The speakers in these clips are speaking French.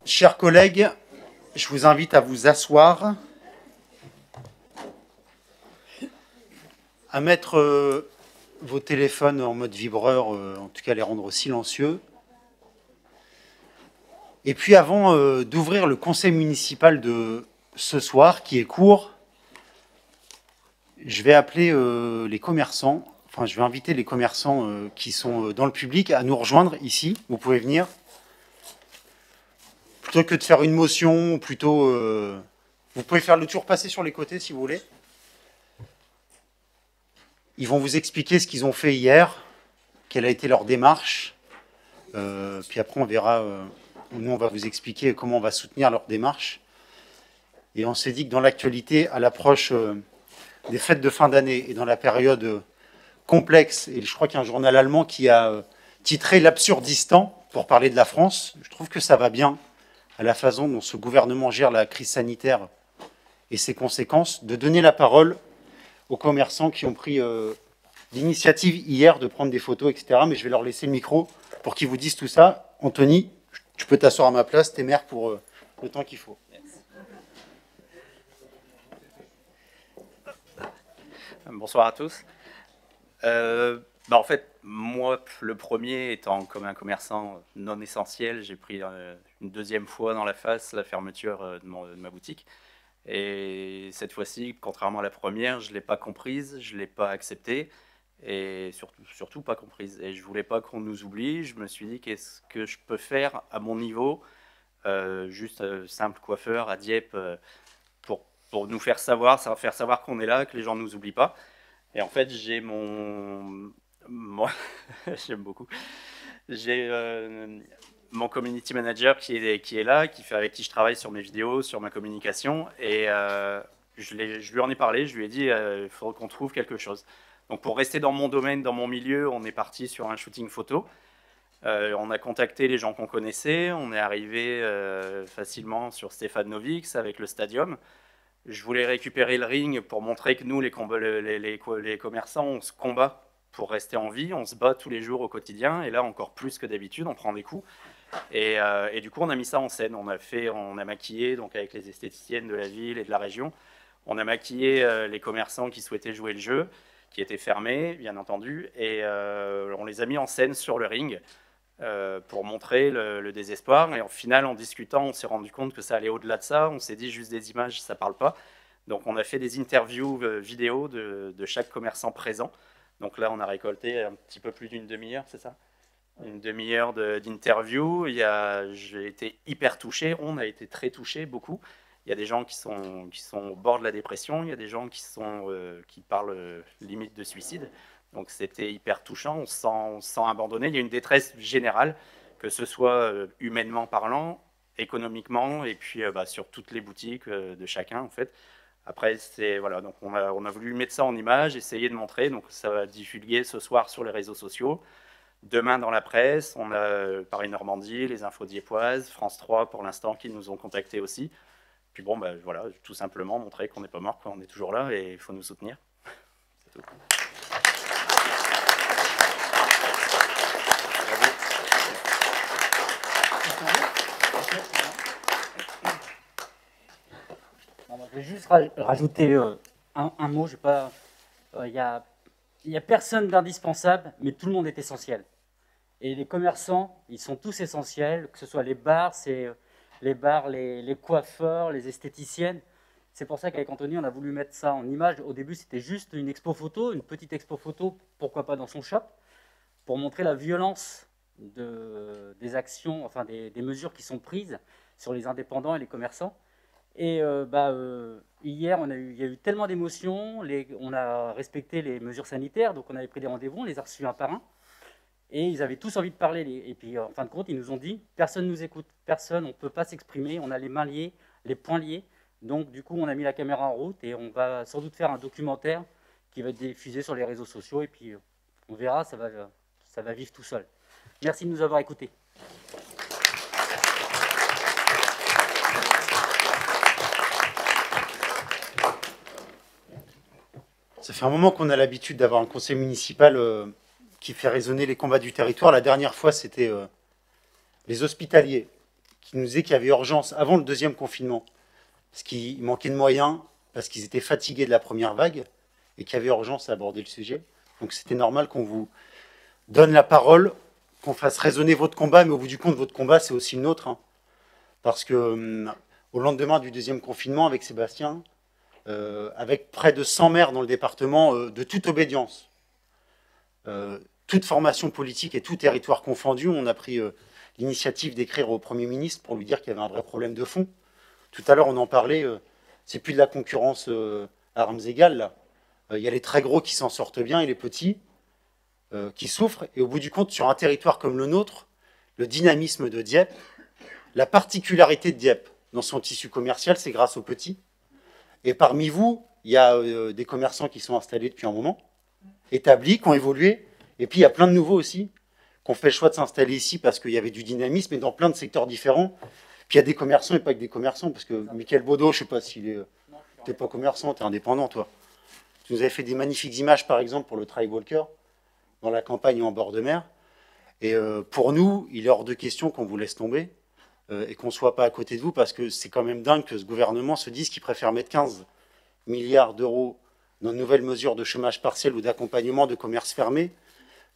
Chers collègues, je vous invite à vous asseoir, à mettre vos téléphones en mode vibreur, en tout cas les rendre silencieux. Et puis avant d'ouvrir le conseil municipal de ce soir, qui est court, je vais appeler les commerçants, enfin je vais inviter les commerçants qui sont dans le public à nous rejoindre ici. Vous pouvez venir. Plutôt que de faire une motion, plutôt... vous pouvez faire le tour, passer sur les côtés si vous voulez. Ils vont vous expliquer ce qu'ils ont fait hier, quelle a été leur démarche. Puis après, on verra, nous, on va vous expliquer comment on va soutenir leur démarche. Et on s'est dit que dans l'actualité, à l'approche des fêtes de fin d'année et dans la période complexe, et je crois qu'il y a un journal allemand qui a titré l'Absurdistan pour parler de la France, je trouve que ça va bien à la façon dont ce gouvernement gère la crise sanitaire et ses conséquences, de donner la parole aux commerçants qui ont pris l'initiative hier de prendre des photos, etc. Mais je vais leur laisser le micro pour qu'ils vous disent tout ça. Anthony, tu peux t'asseoir à ma place, t'es maire pour le temps qu'il faut. Bonsoir à tous. En fait, moi, le premier étant comme un commerçant non essentiel, j'ai pris une deuxième fois dans la face la fermeture de ma boutique. Et cette fois-ci, contrairement à la première, je ne l'ai pas comprise, je ne l'ai pas acceptée et surtout pas comprise. Et je ne voulais pas qu'on nous oublie. Je me suis dit, qu'est-ce que je peux faire à mon niveau, juste simple coiffeur à Dieppe, pour nous faire savoir qu'on est là, que les gens ne nous oublient pas. Et en fait, j'ai moi, j'aime beaucoup. J'ai mon community manager qui est là, avec qui je travaille sur mes vidéos, sur ma communication. Et je lui en ai parlé, je lui ai dit il faudrait qu'on trouve quelque chose. Donc pour rester dans mon domaine, dans mon milieu, on est parti sur un shooting photo. On a contacté les gens qu'on connaissait, on est arrivé facilement sur Stéphane Novix avec le Stadium. Je voulais récupérer le ring pour montrer que nous, les commerçants, on se combat pour rester en vie, on se bat tous les jours au quotidien, et là encore plus que d'habitude, on prend des coups. Et du coup, on a mis ça en scène, on a maquillé, donc avec les esthéticiennes de la ville et de la région, on a maquillé les commerçants qui souhaitaient jouer le jeu, qui étaient fermés, bien entendu, et on les a mis en scène sur le ring pour montrer le désespoir. Et au final, en discutant, on s'est rendu compte que ça allait au-delà de ça, on s'est dit juste des images, ça parle pas. Donc on a fait des interviews vidéo de chaque commerçant présent. Donc là, on a récolté un petit peu plus d'une demi-heure, c'est ça? Une demi-heure d'interview. J'ai été hyper touché, on a été très touché, beaucoup. Il y a des gens qui sont au bord de la dépression, il y a des gens qui parlent limite de suicide. Donc c'était hyper touchant, on se sent abandonné. Il y a une détresse générale, que ce soit humainement parlant, économiquement, et puis sur toutes les boutiques de chacun en fait. Après, voilà, donc on a voulu mettre ça en image, essayer de montrer. Donc ça va divulguer ce soir sur les réseaux sociaux. Demain dans la presse, on a Paris Normandie, les infos diepoises, France 3 pour l'instant qui nous ont contactés aussi. Puis bon, voilà, tout simplement montrer qu'on n'est pas mort, qu'on est toujours là et il faut nous soutenir. C'est tout. Je vais juste rajouter un mot. Il n'y a personne d'indispensable, mais tout le monde est essentiel. Et les commerçants, ils sont tous essentiels, que ce soit les bars, les coiffeurs, les esthéticiennes. C'est pour ça qu'avec Anthony, on a voulu mettre ça en image. Au début, c'était juste une expo photo, une petite expo photo, pourquoi pas dans son shop, pour montrer la violence des actions, enfin des mesures qui sont prises sur les indépendants et les commerçants. Et hier, il y a eu tellement d'émotions, on a respecté les mesures sanitaires, donc on avait pris des rendez-vous, on les a reçus un par un, et ils avaient tous envie de parler. Et puis, en fin de compte, ils nous ont dit, personne ne nous écoute, personne, on ne peut pas s'exprimer, on a les mains liées, les poings liés. Donc, du coup, on a mis la caméra en route, et on va sans doute faire un documentaire qui va être diffusé sur les réseaux sociaux, et puis on verra, ça va vivre tout seul. Merci de nous avoir écoutés. Ça fait un moment qu'on a l'habitude d'avoir un conseil municipal qui fait résonner les combats du territoire. La dernière fois, c'était les hospitaliers qui nous disait qu'il y avait urgence avant le deuxième confinement, parce qu'il manquait de moyens, parce qu'ils étaient fatigués de la première vague, et qu'il y avait urgence à aborder le sujet. Donc c'était normal qu'on vous donne la parole, qu'on fasse résonner votre combat, mais au bout du compte, votre combat, c'est aussi le nôtre. Hein. Parce que au lendemain du deuxième confinement, avec Sébastien, avec près de 100 maires dans le département, de toute obédience, toute formation politique et tout territoire confondu, on a pris l'initiative d'écrire au Premier ministre pour lui dire qu'il y avait un vrai problème de fond. Tout à l'heure, on en parlait, c'est plus de la concurrence à armes égales, là. Il y a les très gros qui s'en sortent bien et les petits qui souffrent. Et au bout du compte, sur un territoire comme le nôtre, le dynamisme de Dieppe, la particularité de Dieppe dans son tissu commercial, c'est grâce aux petits. Et parmi vous, il y a des commerçants qui sont installés depuis un moment, établis, qui ont évolué. Et puis, il y a plein de nouveaux aussi, qui ont fait le choix de s'installer ici parce qu'il y avait du dynamisme et dans plein de secteurs différents. Puis, il y a des commerçants et pas que des commerçants, parce que Michael Baudot, je ne sais pas s'il est... T'es pas commerçant, t'es indépendant, toi. Tu nous avais fait des magnifiques images, par exemple, pour le Trail Walker, dans la campagne en bord de mer. Et pour nous, il est hors de question qu'on vous laisse tomber et qu'on ne soit pas à côté de vous, parce que c'est quand même dingue que ce gouvernement se dise qu'il préfère mettre 15 milliards d'euros dans de nouvelles mesures de chômage partiel ou d'accompagnement de commerce fermé,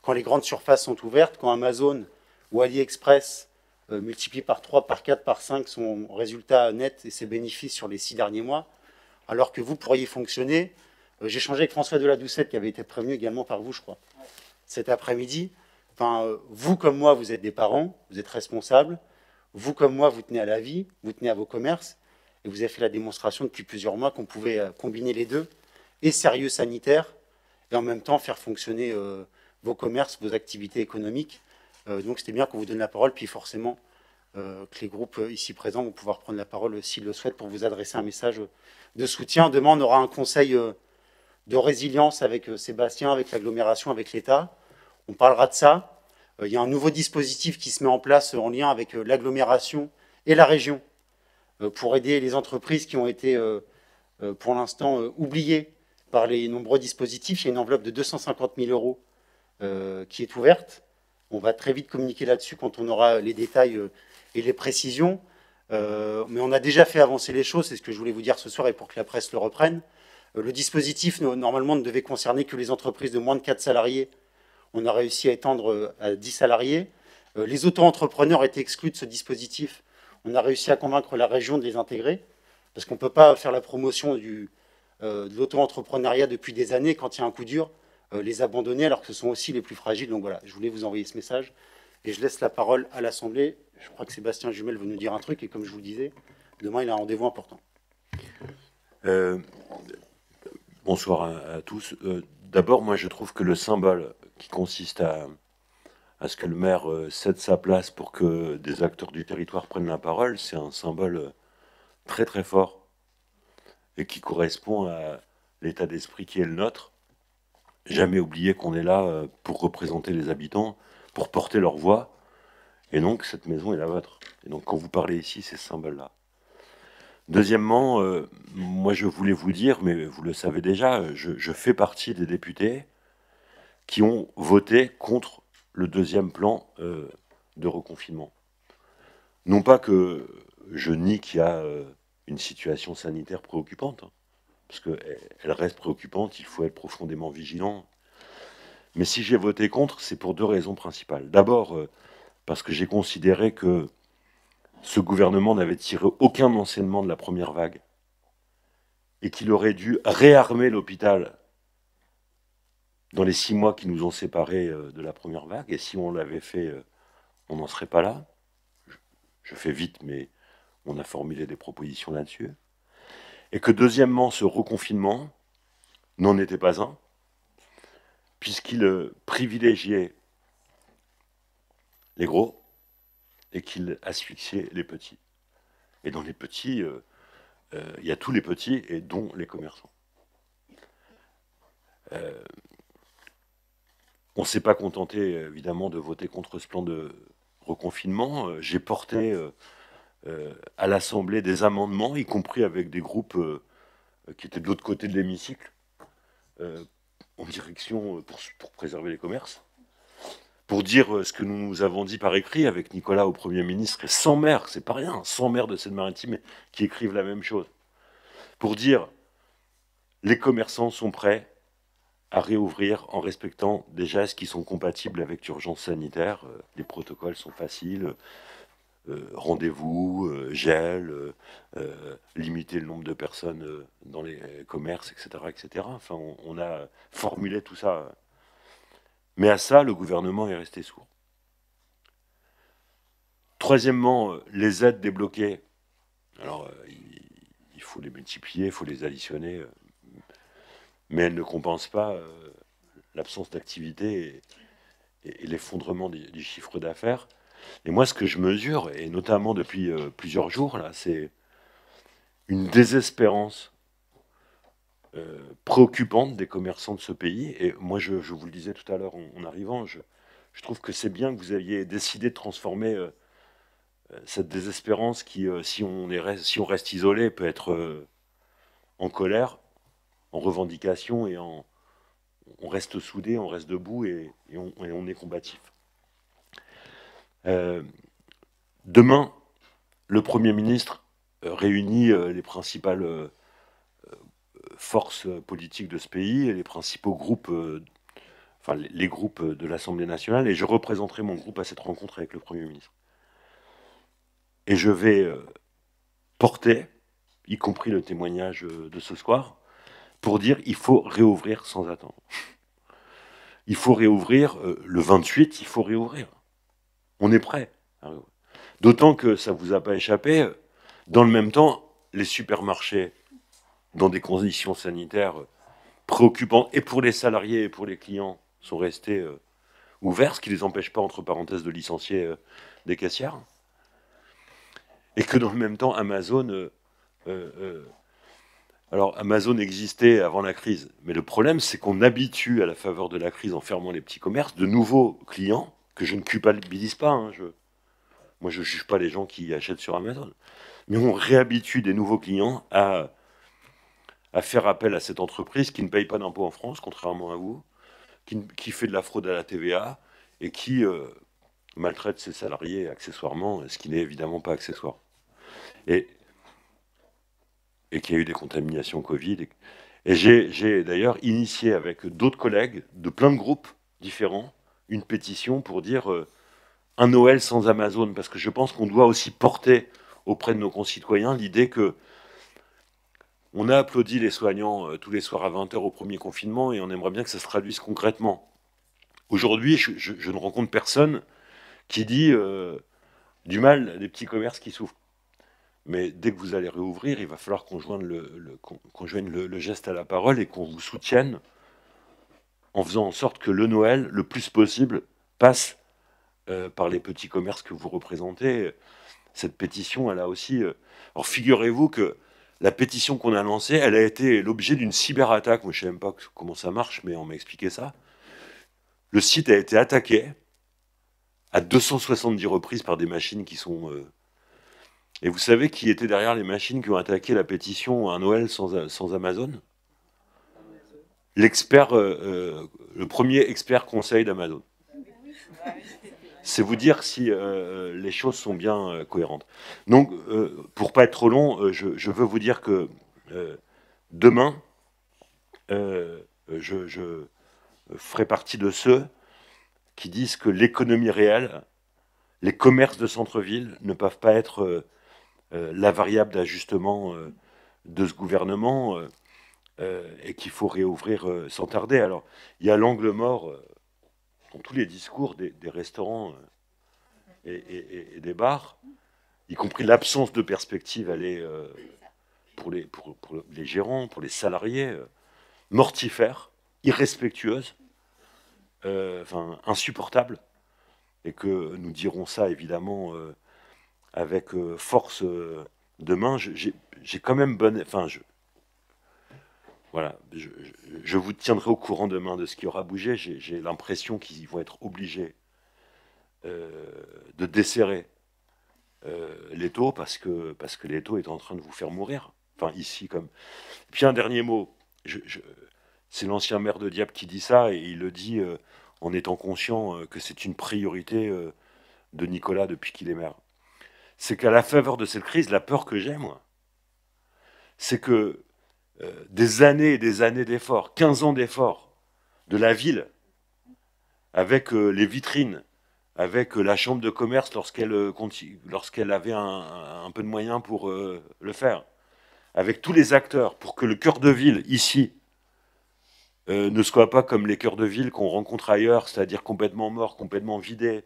quand les grandes surfaces sont ouvertes, quand Amazon ou AliExpress multiplie par 3, par 4, par 5 son résultat net et ses bénéfices sur les 6 derniers mois, alors que vous pourriez fonctionner. J'ai échangé avec François Deladoucette, qui avait été prévenu également par vous, je crois, cet après-midi. Enfin, vous comme moi, vous êtes des parents, vous êtes responsables. Vous comme moi, vous tenez à la vie, vous tenez à vos commerces. Et vous avez fait la démonstration depuis plusieurs mois qu'on pouvait combiner les deux, et sérieux sanitaire, et en même temps faire fonctionner vos commerces, vos activités économiques. Donc c'était bien qu'on vous donne la parole, puis forcément que les groupes ici présents vont pouvoir prendre la parole s'ils le souhaitent pour vous adresser un message de soutien. Demain, on aura un conseil de résilience avec Sébastien, avec l'agglomération, avec l'État. On parlera de ça. Il y a un nouveau dispositif qui se met en place en lien avec l'agglomération et la région pour aider les entreprises qui ont été pour l'instant oubliées par les nombreux dispositifs. Il y a une enveloppe de 250 000 euros qui est ouverte. On va très vite communiquer là-dessus quand on aura les détails et les précisions. Mais on a déjà fait avancer les choses, c'est ce que je voulais vous dire ce soir et pour que la presse le reprenne. Le dispositif, normalement, ne devait concerner que les entreprises de moins de 4 salariés. On a réussi à étendre à 10 salariés. Les auto-entrepreneurs étaient exclus de ce dispositif. On a réussi à convaincre la région de les intégrer, parce qu'on ne peut pas faire la promotion de l'auto-entrepreneuriat depuis des années, quand il y a un coup dur, les abandonner, alors que ce sont aussi les plus fragiles. Donc voilà, je voulais vous envoyer ce message. Et je laisse la parole à l'Assemblée. Je crois que Sébastien Jumel veut nous dire un truc, et comme je vous le disais, demain, il a un rendez-vous important. Bonsoir à tous. D'abord, moi, je trouve que le symbole qui consiste à ce que le maire cède sa place pour que des acteurs du territoire prennent la parole, c'est un symbole très très fort et qui correspond à l'état d'esprit qui est le nôtre. Jamais oublier qu'on est là pour représenter les habitants, pour porter leur voix, et donc cette maison est la vôtre. Et donc quand vous parlez ici, c'est ce symbole-là. Deuxièmement, moi je voulais vous dire, mais vous le savez déjà, je fais partie des députés qui ont voté contre le deuxième plan de reconfinement. Non pas que je nie qu'il y a une situation sanitaire préoccupante, hein, parce qu'elle reste préoccupante, il faut être profondément vigilant. Mais si j'ai voté contre, c'est pour deux raisons principales. D'abord, parce que j'ai considéré que ce gouvernement n'avait tiré aucun enseignement de la première vague et qu'il aurait dû réarmer l'hôpital dans les 6 mois qui nous ont séparés de la première vague. Et si on l'avait fait, on n'en serait pas là. Je fais vite, mais on a formulé des propositions là-dessus. Et que deuxièmement, ce reconfinement n'en était pas un, puisqu'il privilégiait les gros et qu'il asphyxiait les petits. Et dans les petits, il y a tous les petits, et dont les commerçants. On ne s'est pas contenté, évidemment, de voter contre ce plan de reconfinement. J'ai porté à l'Assemblée des amendements, y compris avec des groupes qui étaient de l'autre côté de l'hémicycle, en direction pour préserver les commerces, pour dire ce que nous avons dit par écrit avec Nicolas au Premier ministre, et 100 maires, c'est pas rien, 100 maires de Seine-Maritime qui écrivent la même chose, pour dire les commerçants sont prêts à réouvrir en respectant des gestes qui sont compatibles avec l'urgence sanitaire. Les protocoles sont faciles, rendez-vous, gel, limiter le nombre de personnes dans les commerces, etc. etc. Enfin, on a formulé tout ça. Mais à ça, le gouvernement est resté sourd. Troisièmement, les aides débloquées. Alors, il faut les multiplier, il faut les additionner, mais elles ne compensent pas l'absence d'activité et l'effondrement du chiffre d'affaires. Et moi, ce que je mesure, et notamment depuis plusieurs jours, là, c'est une désespérance préoccupante des commerçants de ce pays. Et moi, je vous le disais tout à l'heure en arrivant, je trouve que c'est bien que vous aviez décidé de transformer cette désespérance qui, si on reste isolé, peut être en colère, en revendication, et on reste soudé, on reste debout et on est combatif. Demain, le Premier ministre réunit les principales forces politiques de ce pays et les principaux groupes, enfin les groupes de l'Assemblée nationale, et je représenterai mon groupe à cette rencontre avec le Premier ministre. Et je vais porter, y compris le témoignage de ce soir, pour dire il faut réouvrir sans attendre. Il faut réouvrir, le 28, il faut réouvrir. On est prêt à réouvrir. D'autant que ça ne vous a pas échappé, dans le même temps, les supermarchés, dans des conditions sanitaires préoccupantes, et pour les salariés et pour les clients, sont restés ouverts, ce qui ne les empêche pas, entre parenthèses, de licencier des caissières. Et que dans le même temps, Amazon... alors, Amazon existait avant la crise, mais le problème, c'est qu'on habitue, à la faveur de la crise, en fermant les petits commerces, de nouveaux clients, que je ne culpabilise pas. Moi, je ne juge pas les gens qui achètent sur Amazon. Mais on réhabitue des nouveaux clients à faire appel à cette entreprise qui ne paye pas d'impôts en France, contrairement à vous, qui fait de la fraude à la TVA et qui maltraite ses salariés accessoirement, ce qui n'est évidemment pas accessoire. Et qu'il y a eu des contaminations Covid. Et j'ai d'ailleurs initié avec d'autres collègues de plein de groupes différents une pétition pour dire un Noël sans Amazon, parce que je pense qu'on doit aussi porter auprès de nos concitoyens l'idée que on a applaudi les soignants tous les soirs à 20h au premier confinement, et on aimerait bien que ça se traduise concrètement. Aujourd'hui, je ne rencontre personne qui dit du mal des petits commerces qui souffrent. Mais dès que vous allez réouvrir, il va falloir qu'on joigne le geste à la parole et qu'on vous soutienne en faisant en sorte que le Noël, le plus possible, passe par les petits commerces que vous représentez. Cette pétition, elle a aussi... Alors figurez-vous que la pétition qu'on a lancée, elle a été l'objet d'une cyberattaque. Moi, je ne sais même pas comment ça marche, mais on m'a expliqué ça. Le site a été attaqué à 270 reprises par des machines qui sont... Et vous savez qui était derrière les machines qui ont attaqué la pétition à Noël sans Amazon? L'expert, le premier expert conseil d'Amazon. C'est vous dire si les choses sont bien cohérentes. Donc, pour pas être trop long, je veux vous dire que demain, je ferai partie de ceux qui disent que l'économie réelle, les commerces de centre-ville ne peuvent pas être la variable d'ajustement de ce gouvernement et qu'il faut réouvrir sans tarder. Alors, il y a l'angle mort dans tous les discours des restaurants et des bars, y compris l'absence de perspective, elle est pour les gérants, pour les salariés, mortifère, irrespectueuse, enfin insupportable, et que nous dirons ça évidemment avec force demain. J'ai quand même bonne... Enfin, voilà, je vous tiendrai au courant demain de ce qui aura bougé. J'ai l'impression qu'ils vont être obligés de desserrer l'étau parce que l'étau est en train de vous faire mourir. Enfin, ici, comme... Puis un dernier mot. C'est l'ancien maire de Dieppe qui dit ça, et il le dit en étant conscient que c'est une priorité de Nicolas depuis qu'il est maire. C'est qu'à la faveur de cette crise, la peur que j'ai, moi, c'est que des années et des années d'efforts, 15 ans d'efforts de la ville, avec les vitrines, avec la chambre de commerce lorsqu'elle avait un peu de moyens pour le faire, avec tous les acteurs, pour que le cœur de ville, ici, ne soit pas comme les cœurs de ville qu'on rencontre ailleurs, c'est-à-dire complètement morts, complètement vidés.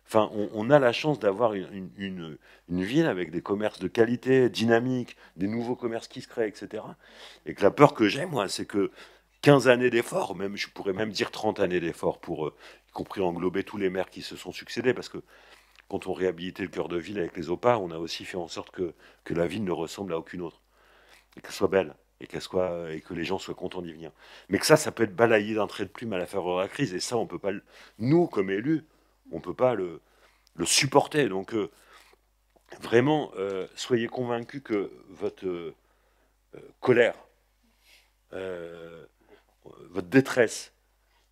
Enfin, on a la chance d'avoir une ville avec des commerces de qualité, dynamiques, des nouveaux commerces qui se créent, etc. Et que la peur que j'ai, moi, c'est que 15 années d'efforts, même, je pourrais même dire 30 années d'efforts, pour y compris englober tous les maires qui se sont succédés, parce que quand on réhabilitait le cœur de ville avec les OPA, on a aussi fait en sorte que la ville ne ressemble à aucune autre, et qu'elle soit belle, et que les gens soient contents d'y venir. Mais que ça peut être balayé d'un trait de plume à la faveur de la crise, et ça, on peut pas, nous, comme élus, on peut pas le supporter. Donc, vraiment, soyez convaincus que votre colère, votre détresse,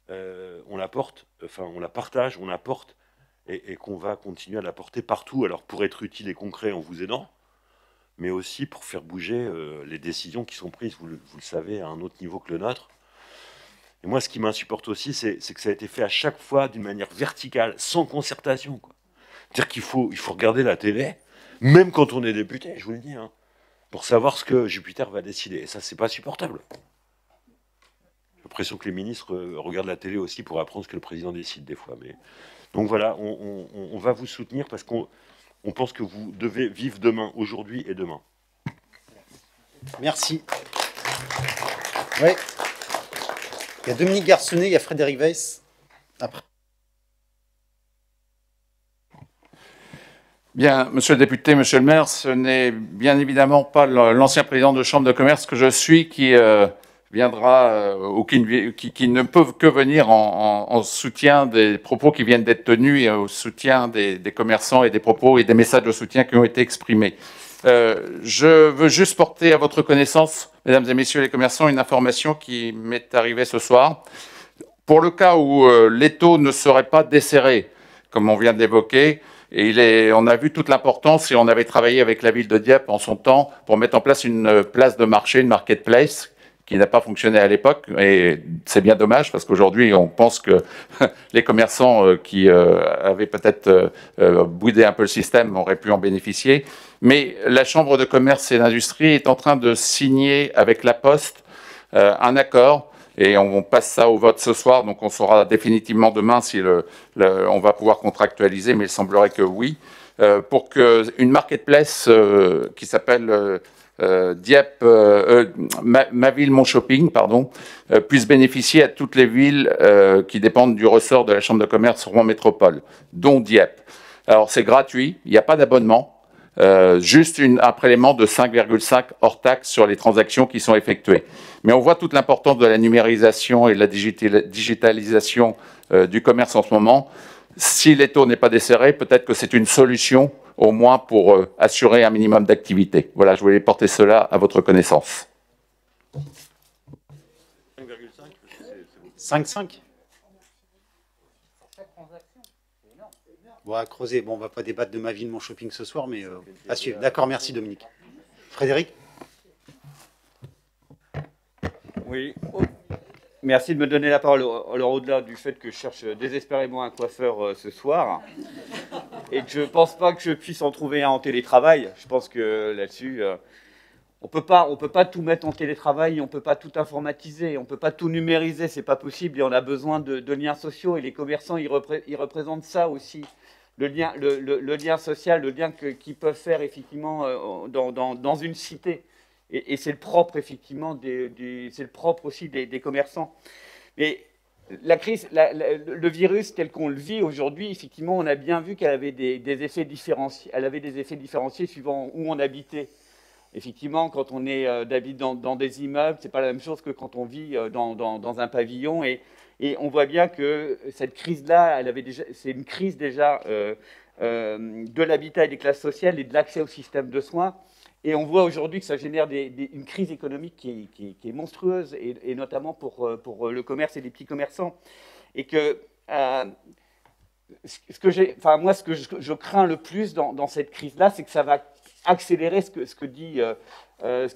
on la porte, enfin, on la partage, on la porte, et qu'on va continuer à la porter partout. Alors, pour être utile et concret en vous aidant, mais aussi pour faire bouger les décisions qui sont prises, vous le savez, à un autre niveau que le nôtre. Et moi, ce qui m'insupporte aussi, c'est que ça a été fait à chaque fois d'une manière verticale, sans concertation, quoi. C'est-à-dire qu'il faut regarder la télé, même quand on est député, je vous le dis, hein, pour savoir ce que Jupiter va décider. Et ça, c'est pas supportable. J'ai l'impression que les ministres regardent la télé aussi pour apprendre ce que le président décide des fois. Mais... Donc voilà, on va vous soutenir parce qu'on pense que vous devez vivre demain, aujourd'hui et demain. Merci. Oui. Il y a Dominique Garçonnet, il y a Frédéric Weiss. Après. Bien, monsieur le député, monsieur le maire, ce n'est bien évidemment pas l'ancien président de chambre de commerce que je suis qui viendra ou qui ne peut que venir en soutien des propos qui viennent d'être tenus et au soutien des commerçants et des propos et des messages de soutien qui ont été exprimés. Je veux juste porter à votre connaissance, mesdames et messieurs les commerçants, une information qui m'est arrivée ce soir. Pour le cas où l'étau ne serait pas desserré, comme on vient de l'évoquer, et on a vu toute l'importance et on avait travaillé avec la ville de Dieppe en son temps pour mettre en place une place de marché, une marketplace, qui n'a pas fonctionné à l'époque. Et c'est bien dommage parce qu'aujourd'hui, on pense que les commerçants qui avaient peut-être boudé un peu le système auraient pu en bénéficier. Mais la Chambre de commerce et d'industrie est en train de signer avec la Poste un accord. Et on passe ça au vote ce soir, donc on saura définitivement demain si on va pouvoir contractualiser, mais il semblerait que oui, pour qu'une marketplace qui s'appelle Dieppe, ma ville, mon shopping, pardon, puisse bénéficier à toutes les villes qui dépendent du ressort de la Chambre de commerce Rouen Métropole, dont Dieppe. Alors c'est gratuit, il n'y a pas d'abonnement. Juste un prélèvement de 5,5 hors taxe sur les transactions qui sont effectuées. Mais on voit toute l'importance de la numérisation et de la digitalisation du commerce en ce moment. Si l'étau n'est pas desserré, peut-être que c'est une solution, au moins pour assurer un minimum d'activité. Voilà, je voulais porter cela à votre connaissance. 5,5 Bon, à creuser. Bon, on va pas débattre de ma ville, mon shopping ce soir, mais à suivre. D'accord, merci Dominique. Frédéric? Oui. Merci de me donner la parole. Alors, au-delà du fait que je cherche désespérément un coiffeur ce soir, et que je ne pense pas que je puisse en trouver un en télétravail, je pense que là-dessus, on peut pas tout mettre en télétravail, on ne peut pas tout informatiser, on ne peut pas tout numériser, c'est pas possible, et on a besoin de liens sociaux, et les commerçants, ils représentent ça aussi. Le lien social, le lien qu'ils peuvent faire effectivement dans une cité. Et c'est le propre, effectivement, c'est le propre aussi des commerçants. Mais la crise, le virus tel qu'on le vit aujourd'hui, effectivement, on a bien vu qu'elle avait des effets différenciés. Elle avait des effets différenciés suivant où on habitait. Effectivement, quand on habite dans des immeubles, c'est pas la même chose que quand on vit dans un pavillon. Et on voit bien que cette crise-là, c'est une crise déjà de l'habitat et des classes sociales et de l'accès au système de soins. Et on voit aujourd'hui que ça génère une crise économique qui est monstrueuse, et notamment pour le commerce et les petits commerçants. Et que ce que je crains le plus dans cette crise-là, c'est que ça va accélérer ce que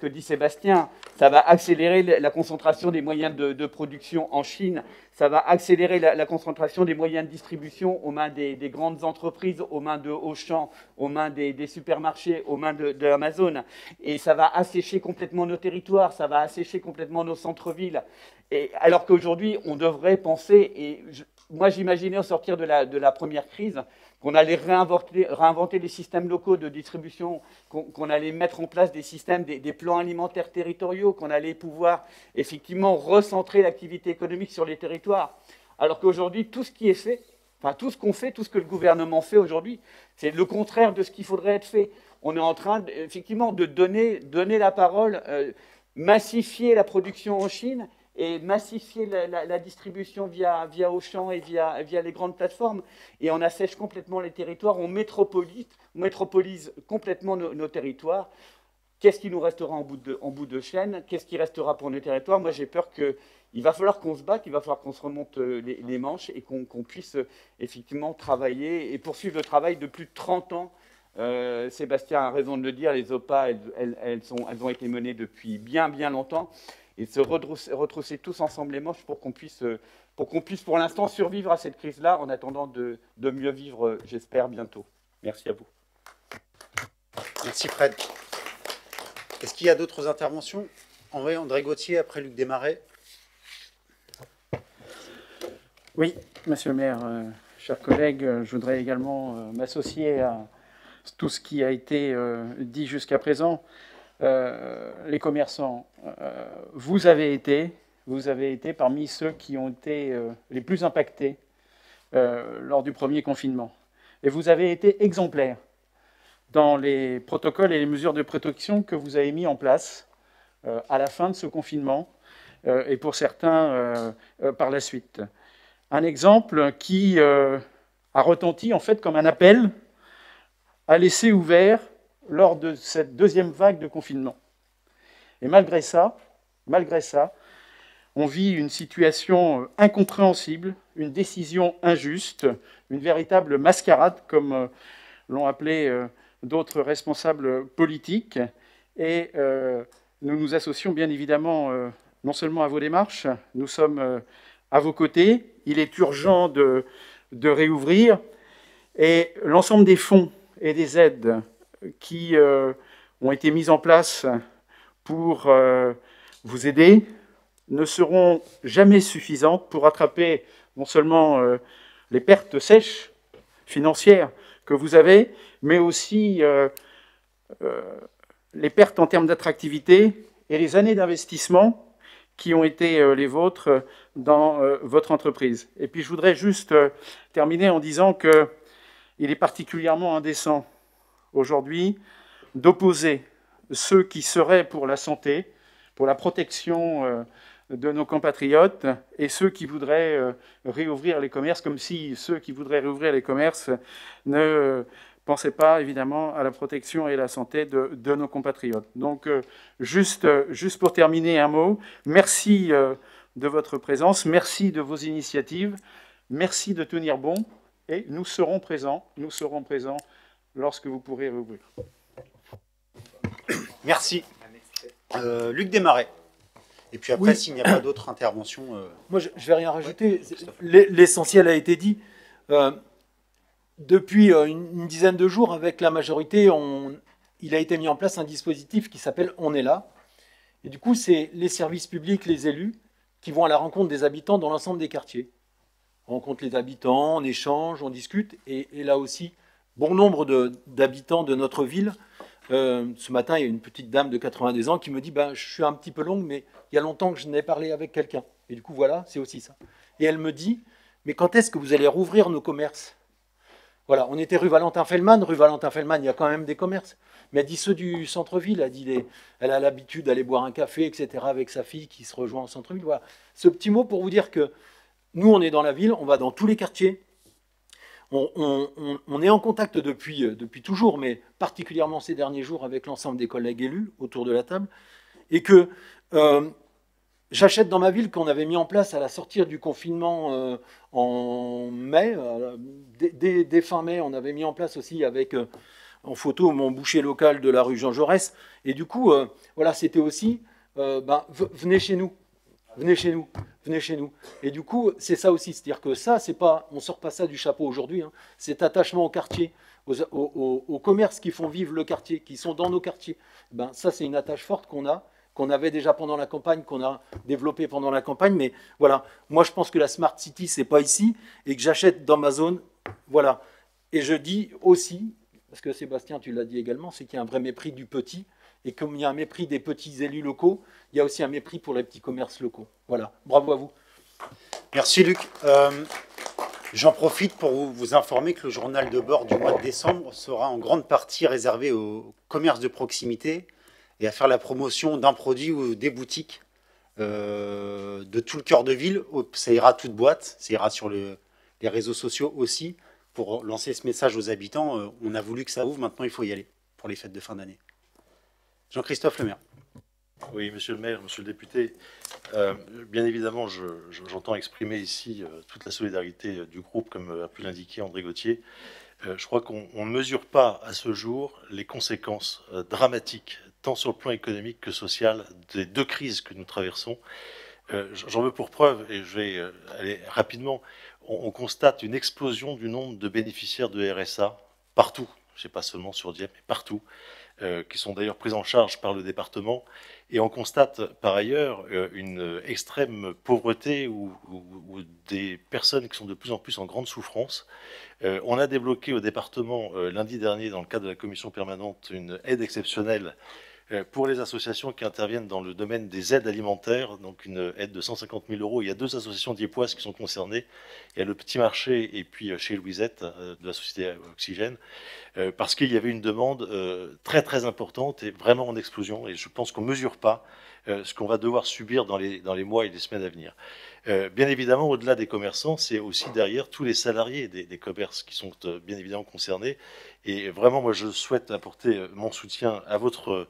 dit Sébastien. Ça va accélérer la concentration des moyens de production en Chine. Ça va accélérer la concentration des moyens de distribution aux mains des grandes entreprises, aux mains de Auchan, aux mains des supermarchés, aux mains de Amazon. Et ça va assécher complètement nos territoires, ça va assécher complètement nos centres-villes. Et alors qu'aujourd'hui, on devrait penser, et moi j'imaginais au sortir de la première crise, qu'on allait réinventer les systèmes locaux de distribution, qu'on allait mettre en place des systèmes, des plans alimentaires territoriaux, qu'on allait pouvoir effectivement recentrer l'activité économique sur les territoires. Alors qu'aujourd'hui, tout ce qui est fait, enfin tout ce qu'on fait, tout ce que le gouvernement fait aujourd'hui, c'est le contraire de ce qu'il faudrait être fait. On est en train effectivement de donner la parole, massifier la production en Chine, et massifier la distribution via Auchan et via les grandes plateformes. Et on assèche complètement les territoires, on métropolise complètement nos territoires. Qu'est-ce qui nous restera en bout de chaîne? Qu'est-ce qui restera pour nos territoires? Moi, j'ai peur qu'il va falloir qu'on se batte, il va falloir qu'on se remonte les manches et qu'on puisse effectivement travailler et poursuivre le travail de plus de 30 ans. Sébastien a raison de le dire, les OPA, elles ont été menées depuis bien longtemps. Et se retrousser tous ensemble les manches pour qu'on puisse pour l'instant survivre à cette crise-là en attendant de mieux vivre, j'espère, bientôt. Merci à vous. Merci Fred. Est-ce qu'il y a d'autres interventions? André Gauthier, après Luc Desmarais. Oui, monsieur le maire, chers collègues, je voudrais également m'associer à tout ce qui a été dit jusqu'à présent. Les commerçants, vous avez été parmi ceux qui ont été les plus impactés lors du premier confinement. Et vous avez été exemplaires dans les protocoles et les mesures de protection que vous avez mis en place à la fin de ce confinement et pour certains par la suite. Un exemple qui a retenti en fait comme un appel à laisser ouvert lors de cette deuxième vague de confinement. Et malgré ça, on vit une situation incompréhensible, une décision injuste, une véritable mascarade, comme l'ont appelé d'autres responsables politiques. Et nous nous associons bien évidemment non seulement à vos démarches, nous sommes à vos côtés. Il est urgent de réouvrir. Et l'ensemble des fonds et des aides qui ont été mises en place pour vous aider ne seront jamais suffisantes pour rattraper non seulement les pertes sèches financières que vous avez, mais aussi les pertes en termes d'attractivité et les années d'investissement qui ont été les vôtres dans votre entreprise. Et puis je voudrais juste terminer en disant qu'il est particulièrement indécent aujourd'hui d'opposer ceux qui seraient pour la santé, pour la protection de nos compatriotes, et ceux qui voudraient réouvrir les commerces, comme si ceux qui voudraient réouvrir les commerces ne pensaient pas évidemment à la protection et à la santé de nos compatriotes. Donc juste pour terminer un mot, merci de votre présence, merci de vos initiatives, merci de tenir bon, et nous serons présents lorsque vous pourrez rouvrir. Merci. Luc Desmarais. Et puis après, s'il n'y a pas d'autres interventions... Moi, je ne vais rien rajouter. L'essentiel a été dit. Depuis une dizaine de jours, avec la majorité, il a été mis en place un dispositif qui s'appelle « On est là ». Et du coup, c'est les services publics, les élus, qui vont à la rencontre des habitants dans l'ensemble des quartiers. On rencontre les habitants, on échange, on discute. Et là aussi, bon nombre d'habitants de notre ville. Ce matin, il y a une petite dame de 90 ans qui me dit « Je suis un petit peu longue, mais il y a longtemps que je n'ai parlé avec quelqu'un. » Et du coup, voilà, c'est aussi ça. Et elle me dit « Mais quand est-ce que vous allez rouvrir nos commerces ?» Voilà, on était rue Valentin-Feldman. Rue Valentin-Feldman, il y a quand même des commerces. Mais elle dit ceux du centre-ville. Elle a l'habitude d'aller boire un café, etc., avec sa fille qui se rejoint au centre-ville. Voilà. Ce petit mot pour vous dire que nous, on est dans la ville, on va dans tous les quartiers. On est en contact depuis toujours, mais particulièrement ces derniers jours avec l'ensemble des collègues élus autour de la table. Et que J'achète dans ma ville qu'on avait mis en place à la sortie du confinement en mai. Dès fin mai, on avait mis en place aussi avec en photo mon boucher local de la rue Jean Jaurès. Et du coup, voilà, c'était aussi, venez chez nous, venez chez nous, venez chez nous. Et du coup, c'est ça aussi, c'est-à-dire que ça, c'est pas, on sort pas ça du chapeau aujourd'hui, hein, cet attachement au quartier, aux commerces qui font vivre le quartier, qui sont dans nos quartiers. Ben, ça, c'est une attache forte qu'on avait déjà pendant la campagne, qu'on a développé pendant la campagne. Mais voilà, moi, je pense que la Smart City, c'est pas ici, et que j'achète dans ma zone. Voilà. Et je dis aussi, parce que Sébastien, tu l'as dit également, c'est qu'il y a un vrai mépris du petit. Et comme il y a un mépris des petits élus locaux, il y a aussi un mépris pour les petits commerces locaux. Voilà. Bravo à vous. Merci, Luc. J'en profite pour vous informer que le journal de bord du mois de décembre sera en grande partie réservé aux commerces de proximité et à faire la promotion d'un produit ou des boutiques de tout le cœur de ville. Ça ira toute boîte, ça ira sur les réseaux sociaux aussi, pour lancer ce message aux habitants. On a voulu que ça ouvre, maintenant il faut y aller pour les fêtes de fin d'année. Jean-Christophe Lemaire. Oui, monsieur le maire, monsieur le député, bien évidemment, j'entends exprimer ici toute la solidarité du groupe, comme a pu l'indiquer André Gauthier. Je crois qu'on ne mesure pas à ce jour les conséquences dramatiques, tant sur le plan économique que social, des deux crises que nous traversons. J'en veux pour preuve, et je vais aller rapidement, on constate une explosion du nombre de bénéficiaires de RSA partout, je ne sais pas seulement sur Dieppe, mais partout, qui sont d'ailleurs pris en charge par le département. Et on constate par ailleurs une extrême pauvreté ou des personnes qui sont de plus en plus en grande souffrance. On a débloqué au département lundi dernier, dans le cadre de la commission permanente, une aide exceptionnelle pour les associations qui interviennent dans le domaine des aides alimentaires, donc une aide de 150 000 €. Il y a 2 associations diepoises qui sont concernées. Il y a le Petit Marché et puis chez Louisette, de la société Oxygène, parce qu'il y avait une demande très très importante et vraiment en explosion. Et je pense qu'on ne mesure pas ce qu'on va devoir subir dans les mois et les semaines à venir. Bien évidemment, au-delà des commerçants, c'est aussi derrière tous les salariés des commerces qui sont bien évidemment concernés. Et vraiment, moi, je souhaite apporter mon soutien à votre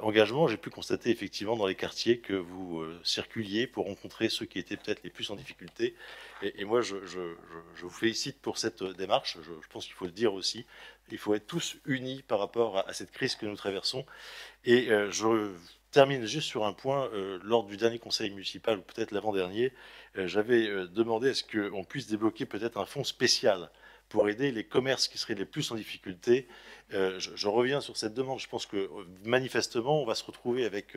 engagement. J'ai pu constater effectivement dans les quartiers que vous circuliez pour rencontrer ceux qui étaient peut-être les plus en difficulté. Et moi, je vous félicite pour cette démarche. Je pense qu'il faut le dire aussi. Il faut être tous unis par rapport à cette crise que nous traversons. Et je termine juste sur un point. Lors du dernier conseil municipal, ou peut-être l'avant-dernier, j'avais demandé à ce qu'on puisse débloquer peut-être un fonds spécial pour aider les commerces qui seraient les plus en difficulté. Je reviens sur cette demande. Je pense que manifestement, on va se retrouver avec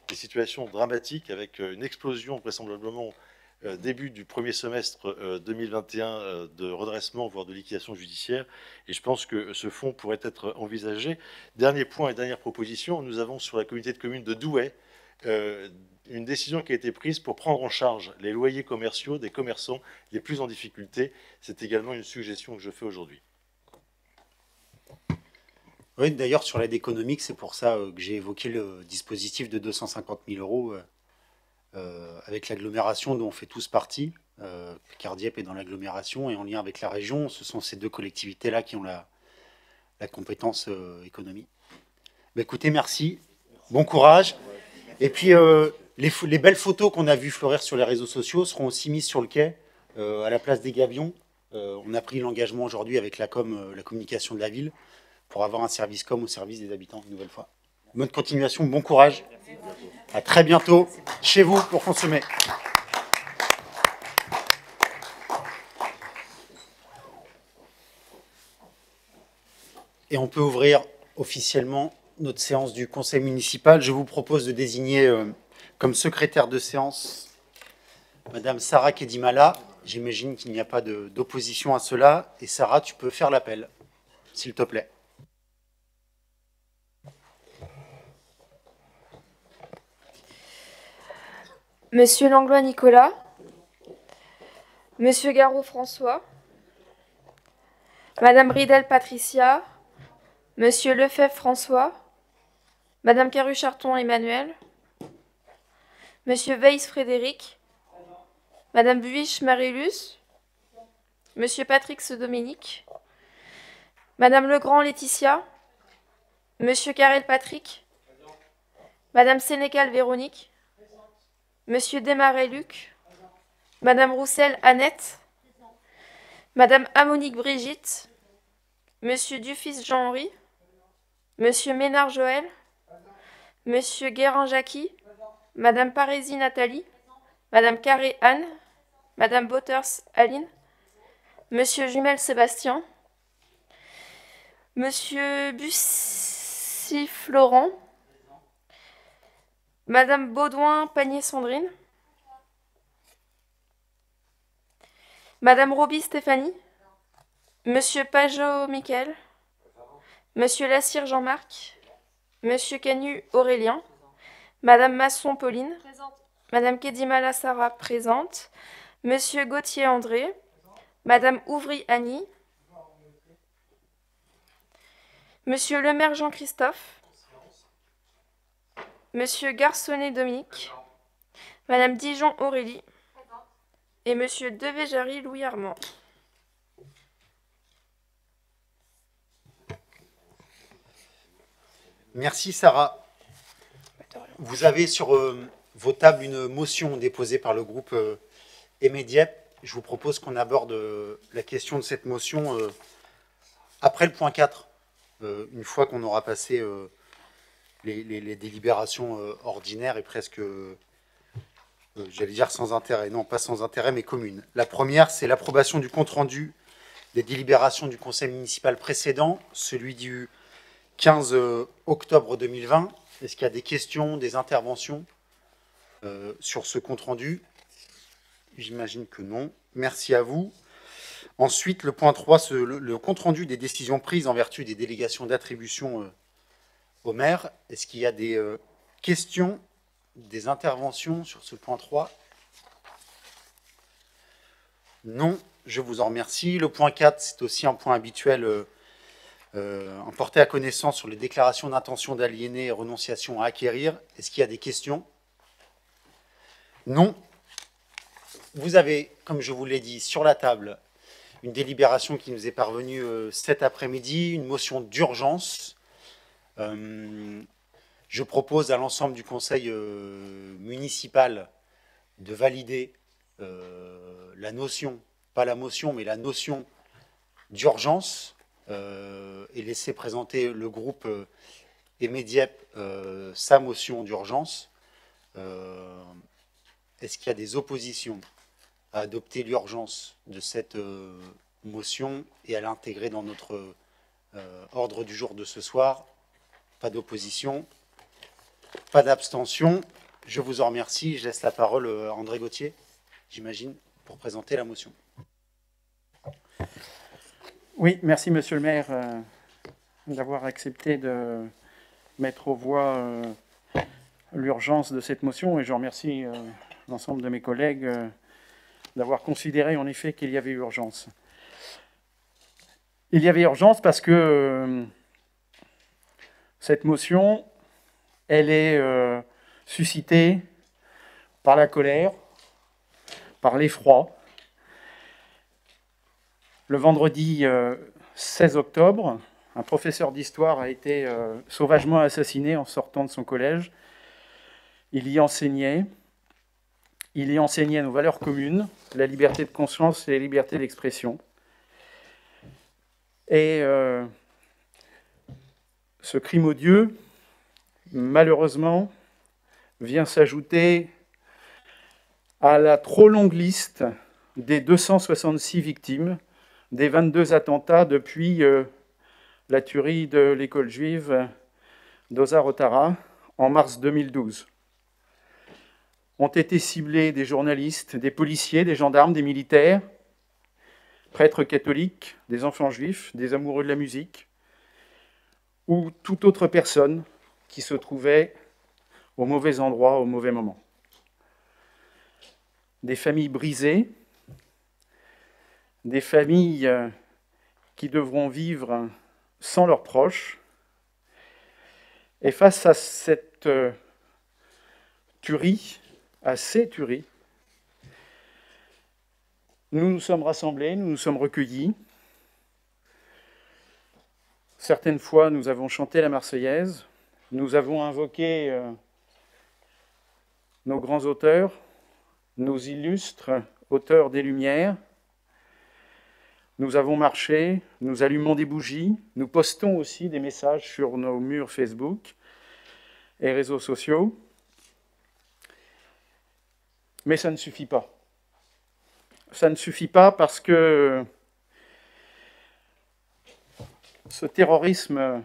des situations dramatiques, avec une explosion vraisemblablement début du premier semestre 2021 de redressement, voire de liquidation judiciaire. Et je pense que ce fonds pourrait être envisagé. Dernier point et dernière proposition, nous avons sur la communauté de communes de Douai une décision qui a été prise pour prendre en charge les loyers commerciaux des commerçants les plus en difficulté. C'est également une suggestion que je fais aujourd'hui. Oui, d'ailleurs, sur l'aide économique, c'est pour ça que j'ai évoqué le dispositif de 250 000 € avec l'agglomération dont on fait tous partie. Picard-Dieppe est dans l'agglomération et en lien avec la région, ce sont ces deux collectivités-là qui ont la compétence économie. Bah, écoutez, merci. Bon courage. Et puis, les belles photos qu'on a vues fleurir sur les réseaux sociaux seront aussi mises sur le quai, à la place des Gavions. On a pris l'engagement aujourd'hui avec la communication de la ville, pour avoir un service com au service des habitants une nouvelle fois. Bonne continuation, bon courage. À très bientôt chez vous pour consommer. Et on peut ouvrir officiellement notre séance du conseil municipal. Je vous propose de désigner comme secrétaire de séance Madame Sarah Kedimala. J'imagine qu'il n'y a pas d'opposition à cela. Et Sarah, tu peux faire l'appel, s'il te plaît. Monsieur Langlois Nicolas, Monsieur Garot François, Madame Ridel Patricia, Monsieur Lefebvre François, Madame Caru-Charton Emmanuel, Monsieur Weiss Frédéric, Madame Buich Marilus, Monsieur Patrick Dominique, Madame Legrand Laetitia, Monsieur Carrel Patrick, Madame Sénécal Véronique, Monsieur Desmarais Luc, Madame Roussel Annette, Madame Amonique Brigitte, Monsieur Dufis Jean-Henri, Monsieur Ménard Joël, Monsieur Guérin Jackie, Madame Parisi Nathalie, Madame Carré Anne, Madame Botters Aline, Monsieur Jumel Sébastien, Monsieur Bussy Florent, Madame Baudouin Panier Sandrine, Madame Roby Stéphanie, Monsieur Pajot Michael, Monsieur Lassire Jean-Marc, Monsieur Canu Aurélien, Madame Masson Pauline, Madame Kedimala Sarah présente, Monsieur Gauthier André, Madame Ouvry Annie, Monsieur Lemaire Jean-Christophe, Monsieur Garçonnet Dominique, Madame Dijon Aurélie et Monsieur Devéjary Louis Armand. Merci Sarah. Vous avez sur vos tables une motion déposée par le groupe Emediep. Je vous propose qu'on aborde la question de cette motion après le point 4, une fois qu'on aura passé les délibérations ordinaires et presque, j'allais dire sans intérêt, non pas sans intérêt, mais communes. La première, c'est l'approbation du compte-rendu des délibérations du conseil municipal précédent, celui du 15 octobre 2020. Est-ce qu'il y a des questions, des interventions sur ce compte-rendu? J'imagine que non. Merci à vous. Ensuite, le point 3, le compte-rendu des décisions prises en vertu des délégations d'attribution au maire. Est-ce qu'il y a des questions, des interventions sur ce point 3? Non, je vous en remercie. Le point 4, c'est aussi un point habituel, en portée à connaissance sur les déclarations d'intention d'aliéner et renonciation à acquérir. Est-ce qu'il y a des questions? Non. Vous avez, comme je vous l'ai dit, sur la table, une délibération qui nous est parvenue cet après-midi, une motion d'urgence. Je propose à l'ensemble du conseil municipal de valider la notion, pas la motion, mais la notion d'urgence et laisser présenter le groupe Emediep sa motion d'urgence. Est-ce qu'il y a des oppositions à adopter l'urgence de cette motion et à l'intégrer dans notre ordre du jour de ce soir? Pas d'opposition, pas d'abstention. Je vous en remercie. Je laisse la parole à André Gauthier, j'imagine, pour présenter la motion. Oui, merci Monsieur le maire d'avoir accepté de mettre aux voix l'urgence de cette motion, et je remercie l'ensemble de mes collègues d'avoir considéré en effet qu'il y avait urgence. Il y avait urgence parce que cette motion, elle est suscitée par la colère, par l'effroi. Le vendredi 16 octobre, un professeur d'histoire a été sauvagement assassiné en sortant de son collège. Il y enseignait nos valeurs communes, la liberté de conscience et la liberté d'expression. Et ce crime odieux, malheureusement, vient s'ajouter à la trop longue liste des 266 victimes des 22 attentats depuis la tuerie de l'école juive d'Ozar Otara en mars 2012. Ont été ciblés des journalistes, des policiers, des gendarmes, des militaires, prêtres catholiques, des enfants juifs, des amoureux de la musique, ou toute autre personne qui se trouvait au mauvais endroit, au mauvais moment. Des familles brisées, des familles qui devront vivre sans leurs proches. Et face à cette tuerie, à ces tueries, nous nous sommes rassemblés, nous nous sommes recueillis. Certaines fois, nous avons chanté la Marseillaise, nous avons invoqué nos grands auteurs, nos illustres auteurs des Lumières. Nous avons marché, nous allumons des bougies, nous postons aussi des messages sur nos murs Facebook et réseaux sociaux. Mais ça ne suffit pas. Ça ne suffit pas parce que ce terrorisme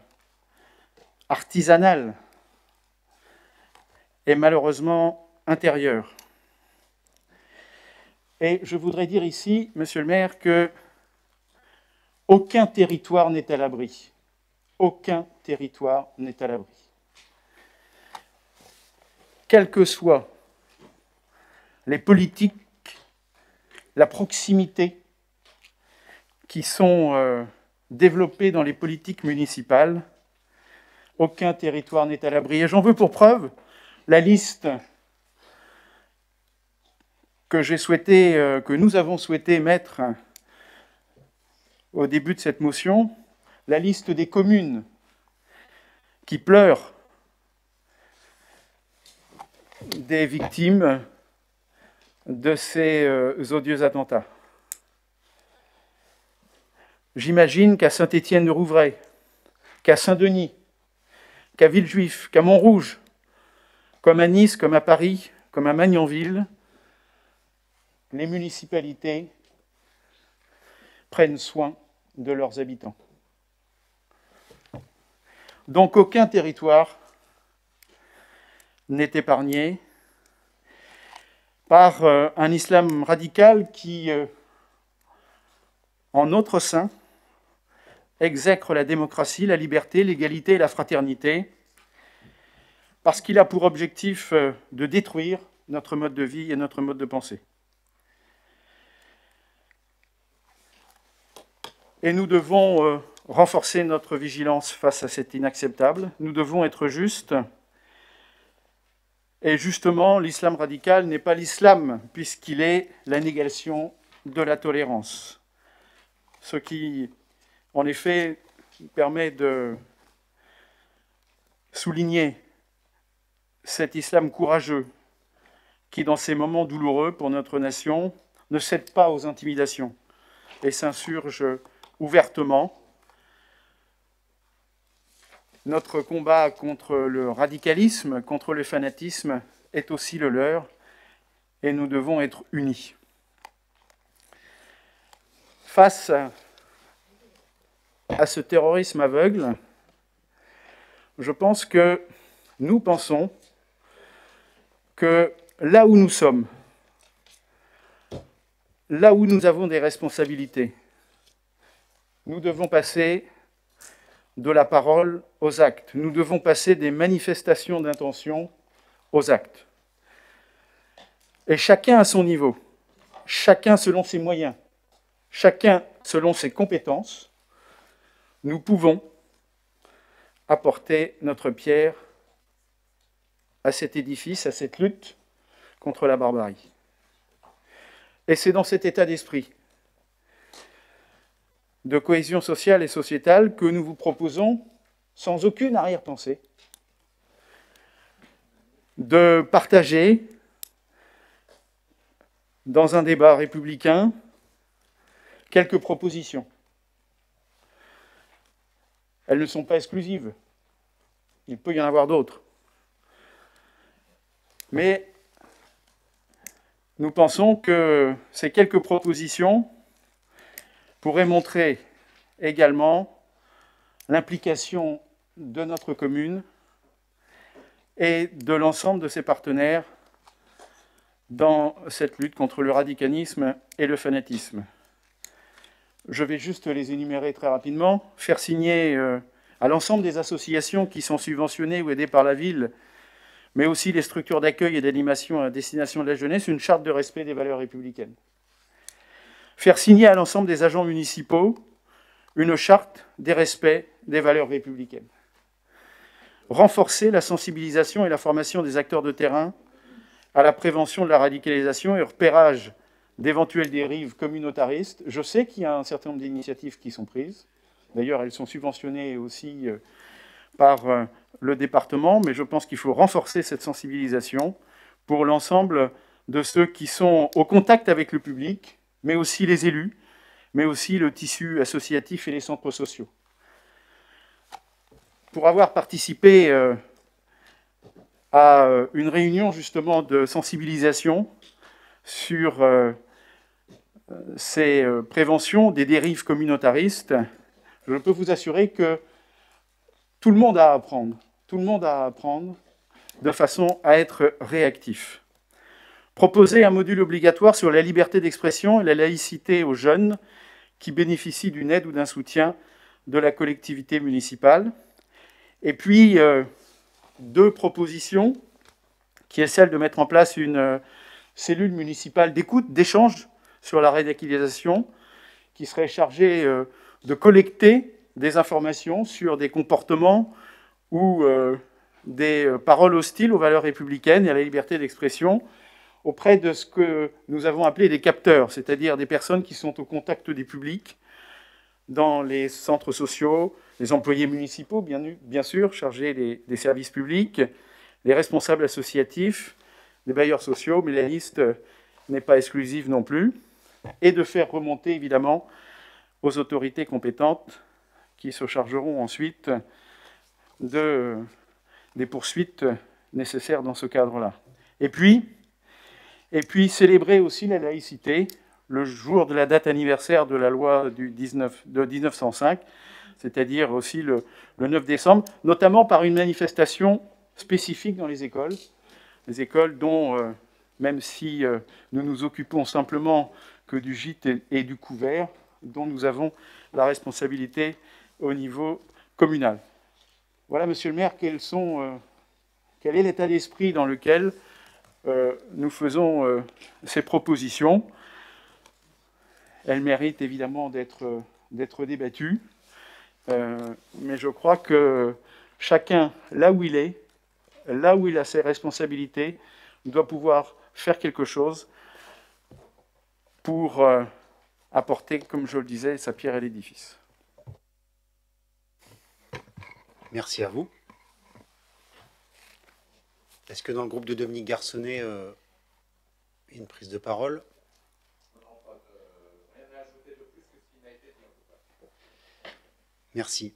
artisanal est malheureusement intérieur. Et je voudrais dire ici, Monsieur le maire, que aucun territoire n'est à l'abri. Aucun territoire n'est à l'abri. Quelles que soient les politiques, la proximité qui sont développées dans les politiques municipales, aucun territoire n'est à l'abri. Et j'en veux pour preuve la liste que nous avons souhaité mettre au début de cette motion, la liste des communes qui pleurent des victimes de ces odieux attentats. J'imagine qu'à Saint-Étienne-de-Rouvray, qu'à Saint-Denis, qu'à Villejuif, qu'à Montrouge, comme à Nice, comme à Paris, comme à Magnanville, les municipalités prennent soin de leurs habitants. Donc aucun territoire n'est épargné par un islam radical qui, en notre sein, exècre la démocratie, la liberté, l'égalité et la fraternité, parce qu'il a pour objectif de détruire notre mode de vie et notre mode de pensée. Et nous devons renforcer notre vigilance face à cet inacceptable. Nous devons être justes. Et justement, l'islam radical n'est pas l'islam, puisqu'il est la négation de la tolérance. Ce qui, en effet, permet de souligner cet islam courageux qui, dans ces moments douloureux pour notre nation, ne cède pas aux intimidations et s'insurge ouvertement. Notre combat contre le radicalisme, contre le fanatisme, est aussi le leur, et nous devons être unis. Face à ce terrorisme aveugle, je pense que nous pensons que là où nous sommes, là où nous avons des responsabilités, nous devons passer de la parole aux actes. Nous devons passer des manifestations d'intention aux actes. Et chacun à son niveau, chacun selon ses moyens, chacun selon ses compétences, nous pouvons apporter notre pierre à cet édifice, à cette lutte contre la barbarie. Et c'est dans cet état d'esprit de cohésion sociale et sociétale que nous vous proposons, sans aucune arrière-pensée, de partager dans un débat républicain quelques propositions. Elles ne sont pas exclusives. Il peut y en avoir d'autres. Mais nous pensons que ces quelques propositions pourrait montrer également l'implication de notre commune et de l'ensemble de ses partenaires dans cette lutte contre le radicalisme et le fanatisme. Je vais juste les énumérer très rapidement. Faire signer à l'ensemble des associations qui sont subventionnées ou aidées par la ville, mais aussi les structures d'accueil et d'animation à destination de la jeunesse, une charte de respect des valeurs républicaines. Faire signer à l'ensemble des agents municipaux une charte des respects des valeurs républicaines. Renforcer la sensibilisation et la formation des acteurs de terrain à la prévention de la radicalisation et au repérage d'éventuelles dérives communautaristes. Je sais qu'il y a un certain nombre d'initiatives qui sont prises. D'ailleurs, elles sont subventionnées aussi par le département, mais je pense qu'il faut renforcer cette sensibilisation pour l'ensemble de ceux qui sont au contact avec le public, mais aussi les élus, mais aussi le tissu associatif et les centres sociaux. Pour avoir participé à une réunion justement de sensibilisation sur ces préventions des dérives communautaristes, je peux vous assurer que tout le monde a à apprendre. Tout le monde a à apprendre de façon à être réactif. Proposer un module obligatoire sur la liberté d'expression et la laïcité aux jeunes qui bénéficient d'une aide ou d'un soutien de la collectivité municipale. Et puis, deux propositions, qui est celle de mettre en place une cellule municipale d'écoute, d'échange sur la radicalisation, qui serait chargée de collecter des informations sur des comportements ou des paroles hostiles aux valeurs républicaines et à la liberté d'expression auprès de ce que nous avons appelé des capteurs, c'est-à-dire des personnes qui sont au contact des publics dans les centres sociaux, les employés municipaux, bien sûr, chargés des services publics, les responsables associatifs, les bailleurs sociaux, mais la liste n'est pas exclusive non plus, et de faire remonter, évidemment, aux autorités compétentes qui se chargeront ensuite des poursuites nécessaires dans ce cadre-là. Et puis, célébrer aussi la laïcité, le jour de la date anniversaire de la loi de 1905, c'est-à-dire aussi le 9 décembre, notamment par une manifestation spécifique dans les écoles dont, même si nous nous occupons simplement que du gîte et du couvert, dont nous avons la responsabilité au niveau communal. Voilà, monsieur le maire, quel est l'état d'esprit dans lequel nous faisons ces propositions. Elles méritent évidemment d'être débattues, mais je crois que chacun, là où il a ses responsabilités, doit pouvoir faire quelque chose pour apporter, comme je le disais, sa pierre à l'édifice. Merci à vous. Est-ce que dans le groupe de Dominique Garçonnet, il y a une prise de parole? Merci.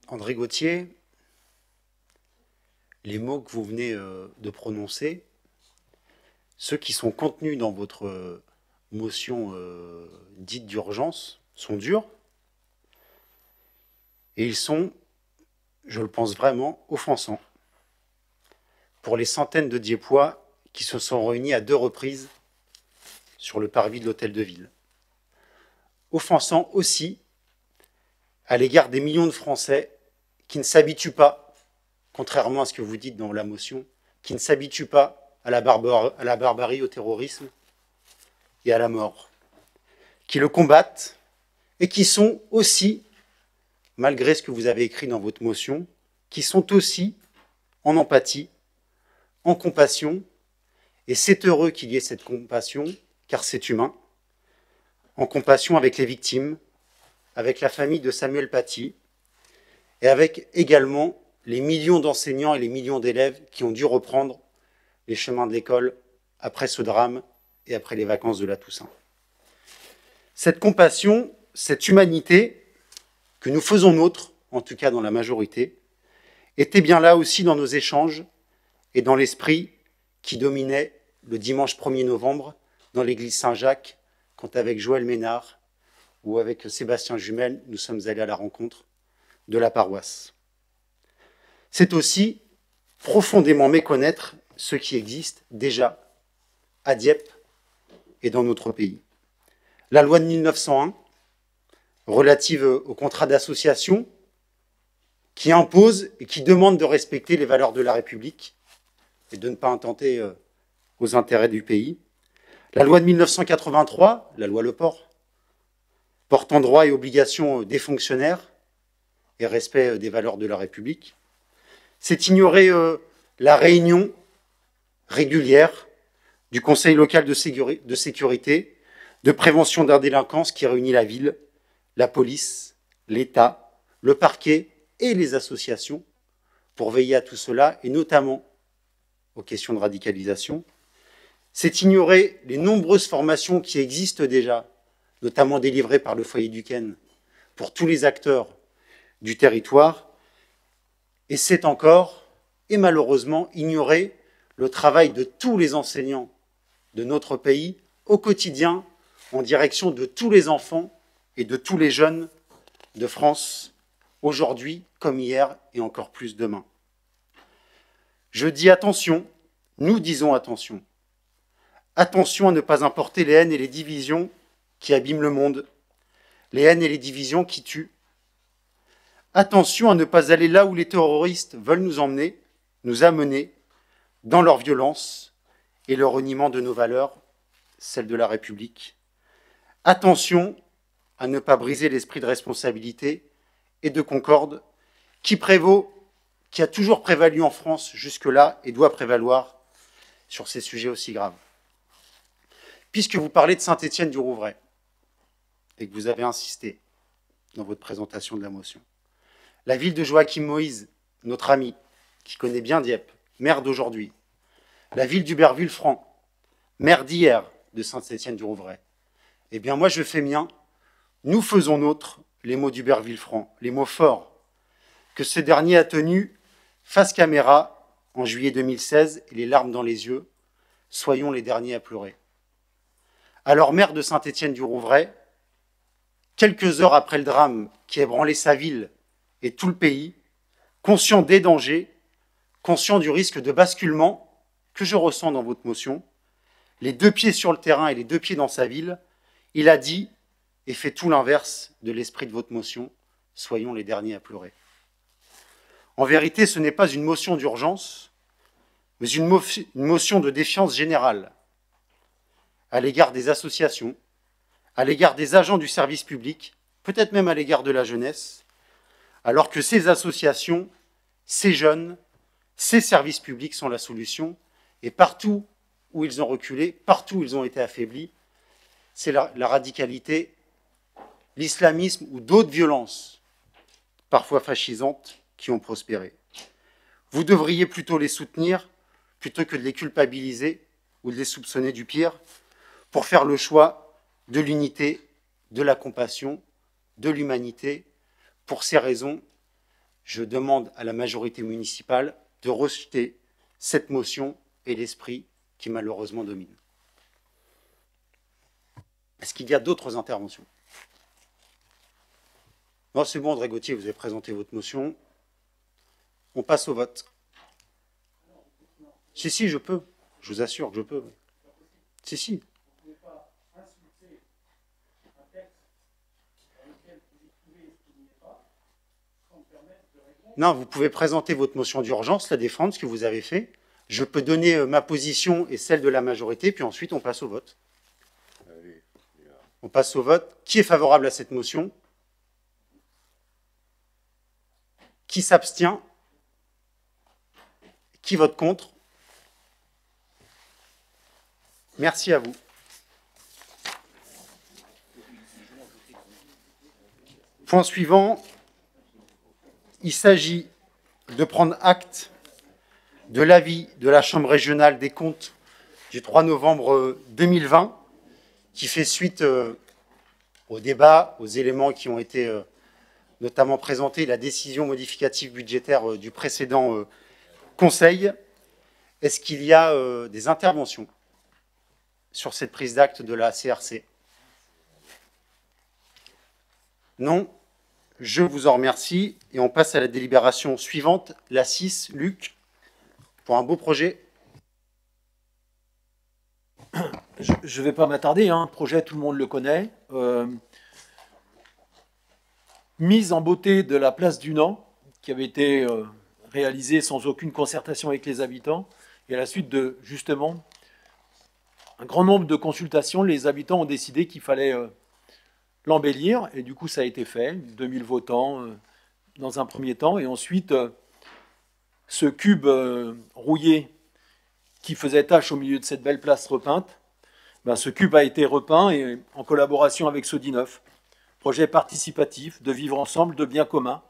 André Gauthier, les mots que vous venez de prononcer, ceux qui sont contenus dans votre motion dite d'urgence, sont durs, et ils sont, je le pense vraiment, offensants pour les centaines de Dieuppois qui se sont réunis à 2 reprises sur le parvis de l'Hôtel de Ville. Offensants aussi à l'égard des millions de Français qui ne s'habituent pas, contrairement à ce que vous dites dans la motion, qui ne s'habituent pas à la barbarie, au terrorisme et à la mort, qui le combattent et qui sont aussi, malgré ce que vous avez écrit dans votre motion, qui sont aussi en empathie, en compassion, et c'est heureux qu'il y ait cette compassion, car c'est humain, en compassion avec les victimes, avec la famille de Samuel Paty, et avec également les millions d'enseignants et les millions d'élèves qui ont dû reprendre les chemins de l'école après ce drame et après les vacances de la Toussaint. Cette compassion, cette humanité que nous faisons nôtre, en tout cas dans la majorité, était bien là aussi dans nos échanges et dans l'esprit qui dominait le dimanche 1er novembre dans l'église Saint-Jacques, quand avec Joël Ménard ou avec Sébastien Jumel, nous sommes allés à la rencontre de la paroisse. C'est aussi profondément méconnaître ce qui existe déjà à Dieppe et dans notre pays. La loi de 1901, relative au contrat d'association, qui impose et qui demande de respecter les valeurs de la République et de ne pas attenter aux intérêts du pays. La loi de 1983, la loi Leport, portant droits et obligations des fonctionnaires et respect des valeurs de la République. C'est ignorer la réunion régulière du Conseil local de sécurité, de prévention de la délinquance qui réunit la ville, la police, l'État, le parquet et les associations pour veiller à tout cela, et notamment aux questions de radicalisation. C'est ignorer les nombreuses formations qui existent déjà, notamment délivrées par le foyer Duquesne, pour tous les acteurs du territoire. Et c'est encore, et malheureusement, ignorer le travail de tous les enseignants de notre pays au quotidien en direction de tous les enfants et de tous les jeunes de France, aujourd'hui comme hier et encore plus demain. Je dis attention, nous disons attention. Attention à ne pas importer les haines et les divisions qui abîment le monde, les haines et les divisions qui tuent. Attention à ne pas aller là où les terroristes veulent nous emmener, nous amener, dans leur violence et le reniement de nos valeurs, celles de la République. Attention à ne pas briser l'esprit de responsabilité et de concorde qui a toujours prévalu en France jusque-là et doit prévaloir sur ces sujets aussi graves. Puisque vous parlez de Saint-Étienne-du-Rouvray et que vous avez insisté dans votre présentation de la motion, la ville de Joachim Moïse, notre ami, qui connaît bien Dieppe, maire d'aujourd'hui, la ville d'Uberville-Franc, maire d'hier de Saint-Étienne-du-Rouvray, eh bien moi je fais mien, nous faisons nôtres les mots d'Uberville-Franc, les mots forts que ce dernier a tenus face caméra en juillet 2016 et les larmes dans les yeux, soyons les derniers à pleurer. Alors maire de Saint-Étienne-du-Rouvray, quelques heures après le drame qui a ébranlé sa ville et tout le pays, conscient des dangers, conscient du risque de basculement que je ressens dans votre motion, les deux pieds sur le terrain et les deux pieds dans sa ville, il a dit et fait tout l'inverse de l'esprit de votre motion, soyons les derniers à pleurer. En vérité, ce n'est pas une motion d'urgence, mais une motion de défiance générale à l'égard des associations, à l'égard des agents du service public, peut-être même à l'égard de la jeunesse, alors que ces associations, ces jeunes, ces services publics sont la solution, et partout où ils ont reculé, partout où ils ont été affaiblis, c'est la radicalité, l'islamisme ou d'autres violences, parfois fascisantes, qui ont prospéré. Vous devriez plutôt les soutenir, plutôt que de les culpabiliser ou de les soupçonner du pire, pour faire le choix de l'unité, de la compassion, de l'humanité. Pour ces raisons, je demande à la majorité municipale de rejeter cette motion et l'esprit qui malheureusement domine. Est-ce qu'il y a d'autres interventions? Non, c'est bon, André Gauthier, vous avez présenté votre motion. On passe au vote. Si, je peux. Je vous assure que je peux. Si. Non, vous pouvez présenter votre motion d'urgence, la défendre, ce que vous avez fait. Je peux donner ma position et celle de la majorité, puis ensuite on passe au vote. On passe au vote. Qui est favorable à cette motion? Qui s'abstient? Qui vote contre? Merci à vous. Point suivant. Il s'agit de prendre acte de l'avis de la Chambre régionale des comptes du 3 novembre 2020, qui fait suite au débat, aux éléments qui ont été notamment présentés, la décision modificative budgétaire du précédent Conseil. Est-ce qu'il y a des interventions sur cette prise d'acte de la CRC? Non. Je vous en remercie et on passe à la délibération suivante, la 6, Luc, pour un beau projet. Je ne vais pas m'attarder, hein. Le projet, tout le monde le connaît. Mise en beauté de la place du Nant, qui avait été réalisée sans aucune concertation avec les habitants. Et à la suite de, justement, un grand nombre de consultations, les habitants ont décidé qu'il fallait l'embellir. Et du coup, ça a été fait. 2000 votants dans un premier temps. Et ensuite, ce cube rouillé qui faisait tache au milieu de cette belle place repeinte, ben, ce cube a été repeint et, en collaboration avec Sodineuf. Projet participatif, de vivre ensemble, de bien commun.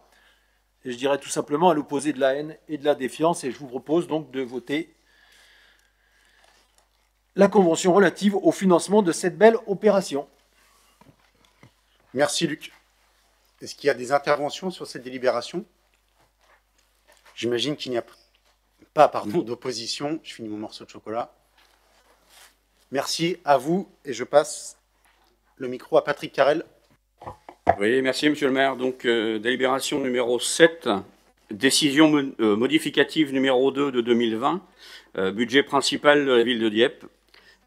Et je dirais tout simplement à l'opposé de la haine et de la défiance. Et je vous propose donc de voter la convention relative au financement de cette belle opération. Merci Luc. Est-ce qu'il y a des interventions sur cette délibération? J'imagine qu'il n'y a pas d'opposition. Je finis mon morceau de chocolat. Merci à vous et je passe le micro à Patrick Carrel. Oui, merci Monsieur le maire. Donc, délibération numéro 7, décision modificative numéro 2 de 2020, budget principal de la ville de Dieppe,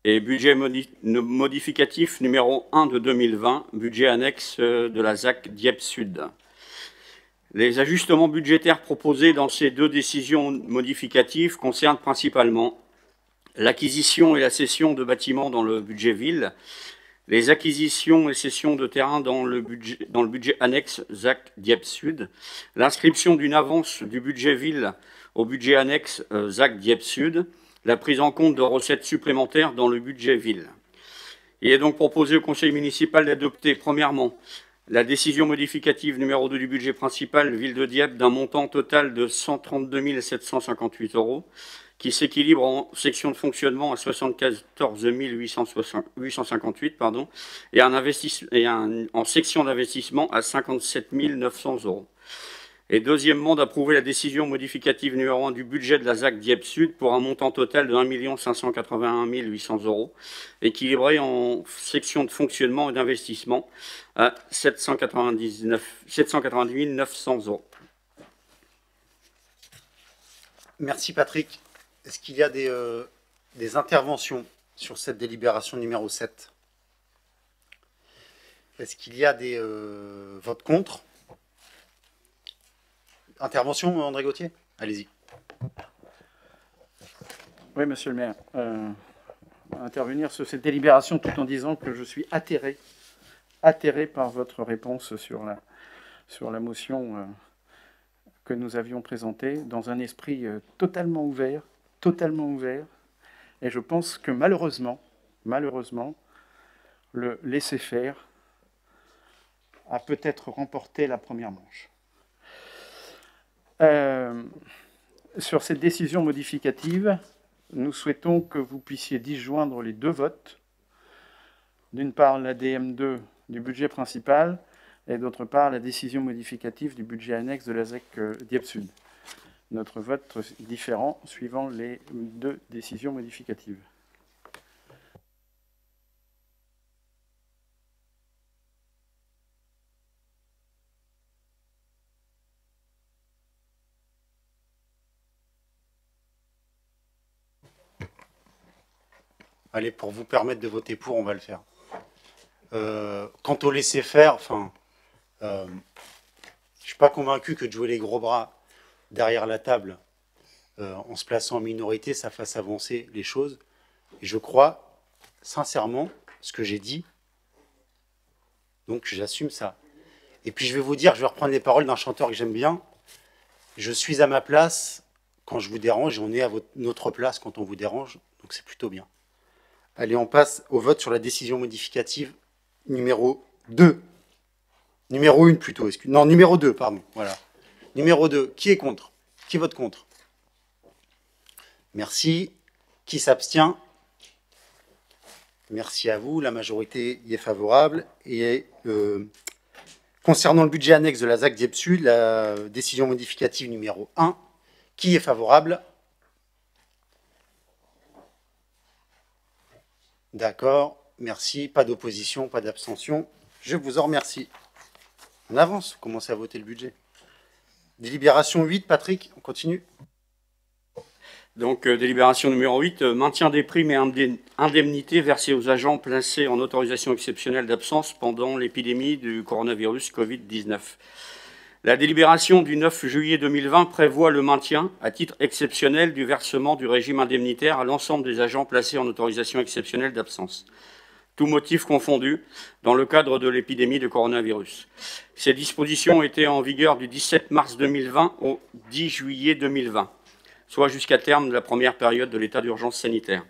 et budget modificatif numéro 1 de 2020, budget annexe de la ZAC Dieppe Sud. Les ajustements budgétaires proposés dans ces deux décisions modificatives concernent principalement l'acquisition et la cession de bâtiments dans le budget ville, les acquisitions et cessions de terrain dans le budget annexe ZAC Dieppe Sud, l'inscription d'une avance du budget ville au budget annexe ZAC Dieppe Sud, la prise en compte de recettes supplémentaires dans le budget ville. Il est donc proposé au conseil municipal d'adopter, premièrement, la décision modificative numéro 2 du budget principal Ville de Dieppe d'un montant total de 132 758 €, qui s'équilibre en section de fonctionnement à 74 858 et en section d'investissement à 57 900 €. Et deuxièmement, d'approuver la décision modificative numéro 1 du budget de la ZAC Dieppe Sud pour un montant total de 1 581 800 €, équilibré en section de fonctionnement et d'investissement à 790 900 €. Merci Patrick. Est-ce qu'il y a des interventions sur cette délibération numéro 7? Est-ce qu'il y a des votes contre? Intervention, André Gauthier? Allez-y. Oui, monsieur le maire. Intervenir sur cette délibération tout en disant que je suis atterré par votre réponse sur la motion que nous avions présentée, dans un esprit totalement ouvert. Et je pense que malheureusement, le laisser-faire a peut-être remporté la première manche. Sur cette décision modificative, nous souhaitons que vous puissiez disjoindre les deux votes. D'une part, l'ADM2 du budget principal et d'autre part, la décision modificative du budget annexe de la ZAC Dieppe Sud. Notre vote différent suivant les deux décisions modificatives. Allez, pour vous permettre de voter pour, on va le faire. Quant au laisser-faire, je ne suis pas convaincu que de jouer les gros bras derrière la table en se plaçant en minorité, ça fasse avancer les choses. Et je crois sincèrement ce que j'ai dit, donc j'assume ça. Et puis je vais vous dire, je vais reprendre les paroles d'un chanteur que j'aime bien. Je suis à ma place quand je vous dérange et on est à notre place quand on vous dérange, donc c'est plutôt bien. Allez, on passe au vote sur la décision modificative numéro 2. Numéro 1 plutôt, non, numéro 2, pardon. Voilà. Numéro 2, qui est contre? Qui vote contre? Merci. Qui s'abstient? Merci à vous, la majorité y est favorable. Et concernant le budget annexe de la ZAC Dieppe Sud, la décision modificative numéro 1, qui est favorable? D'accord, merci, pas d'opposition, pas d'abstention. Je vous en remercie. On avance, commencez à voter le budget. Délibération 8, Patrick, on continue. Donc, délibération numéro 8, maintien des primes et indemnités versées aux agents placés en autorisation exceptionnelle d'absence pendant l'épidémie du coronavirus Covid-19. La délibération du 9 juillet 2020 prévoit le maintien, à titre exceptionnel, du versement du régime indemnitaire à l'ensemble des agents placés en autorisation exceptionnelle d'absence, tous motifs confondus, dans le cadre de l'épidémie de coronavirus. Ces dispositions étaient en vigueur du 17 mars 2020 au 10 juillet 2020, soit jusqu'à terme de la première période de l'état d'urgence sanitaire.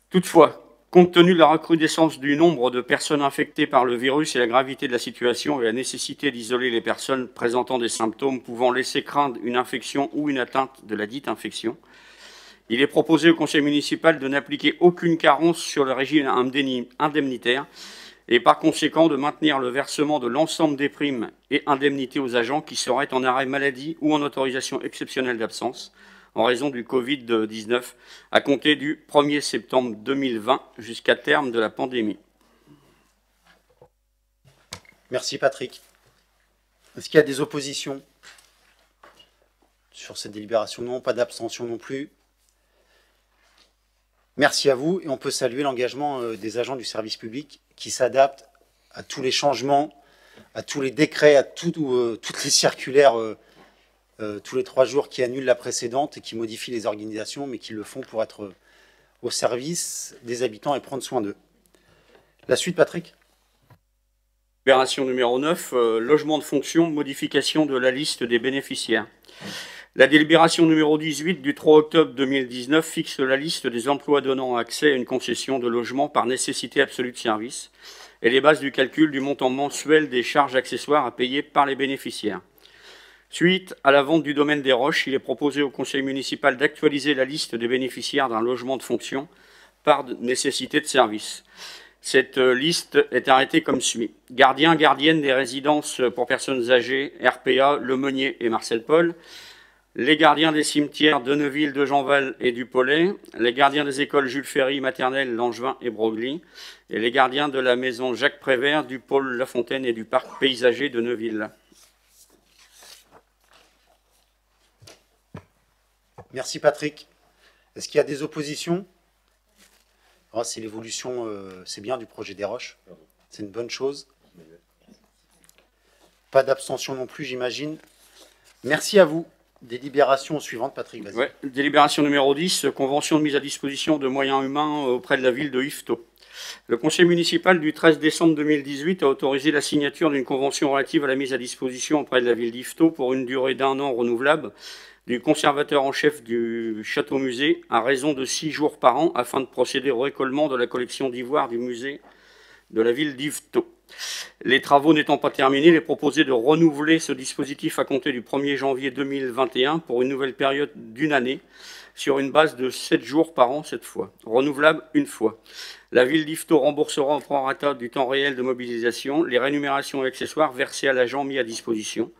Toutefois, compte tenu de la recrudescence du nombre de personnes infectées par le virus et la gravité de la situation et la nécessité d'isoler les personnes présentant des symptômes pouvant laisser craindre une infection ou une atteinte de la dite infection, Il est proposé au conseil municipal de n'appliquer aucune carence sur le régime indemnitaire et par conséquent de maintenir le versement de l'ensemble des primes et indemnités aux agents qui seraient en arrêt maladie ou en autorisation exceptionnelle d'absence en raison du Covid-19 à compter du 1er septembre 2020 jusqu'à terme de la pandémie. Merci Patrick. Est-ce qu'il y a des oppositions sur cette délibération? Non, pas d'abstention non plus. Merci à vous et on peut saluer l'engagement des agents du service public qui s'adaptent à tous les changements, à tous les décrets, à toutes les circulaires tous les 3 jours qui annulent la précédente et qui modifient les organisations, mais qui le font pour être au service des habitants et prendre soin d'eux. La suite, Patrick? Opération numéro 9, logement de fonction, modification de la liste des bénéficiaires. La délibération numéro 18 du 3 octobre 2019 fixe la liste des emplois donnant accès à une concession de logement par nécessité absolue de service et les bases du calcul du montant mensuel des charges accessoires à payer par les bénéficiaires. Suite à la vente du domaine des Roches, il est proposé au conseil municipal d'actualiser la liste des bénéficiaires d'un logement de fonction par nécessité de service. Cette liste est arrêtée comme suit. Gardien, gardienne des résidences pour personnes âgées, RPA, Le Meunier et Marcel Paul. Les gardiens des cimetières de Neuville, de Jeanval et du Pollet. Les gardiens des écoles Jules Ferry, maternelle, Langevin et Broglie. Et les gardiens de la maison Jacques Prévert, du pôle La Fontaine et du parc paysager de Neuville. Merci Patrick. Est-ce qu'il y a des oppositions? Oh, c'est l'évolution, c'est bien du projet des Roches. C'est une bonne chose. Pas d'abstention non plus, j'imagine. Merci à vous. Délibération suivante, Patrick, vas-y. Ouais, délibération numéro 10, convention de mise à disposition de moyens humains auprès de la ville de Yvetot. Le conseil municipal du 13 décembre 2018 a autorisé la signature d'une convention relative à la mise à disposition auprès de la ville d'Yvetot pour une durée d'1 an renouvelable du conservateur en chef du château-musée à raison de 6 jours par an afin de procéder au récolement de la collection d'ivoire du musée de la ville d'Yvetot. Les travaux n'étant pas terminés, il est proposé de renouveler ce dispositif à compter du 1er janvier 2021 pour une nouvelle période d'1 année sur une base de 7 jours par an cette fois, renouvelable une fois. La ville d'Yvetot remboursera au prorata du temps réel de mobilisation les rémunérations et accessoires versés à l'agent mis à disposition,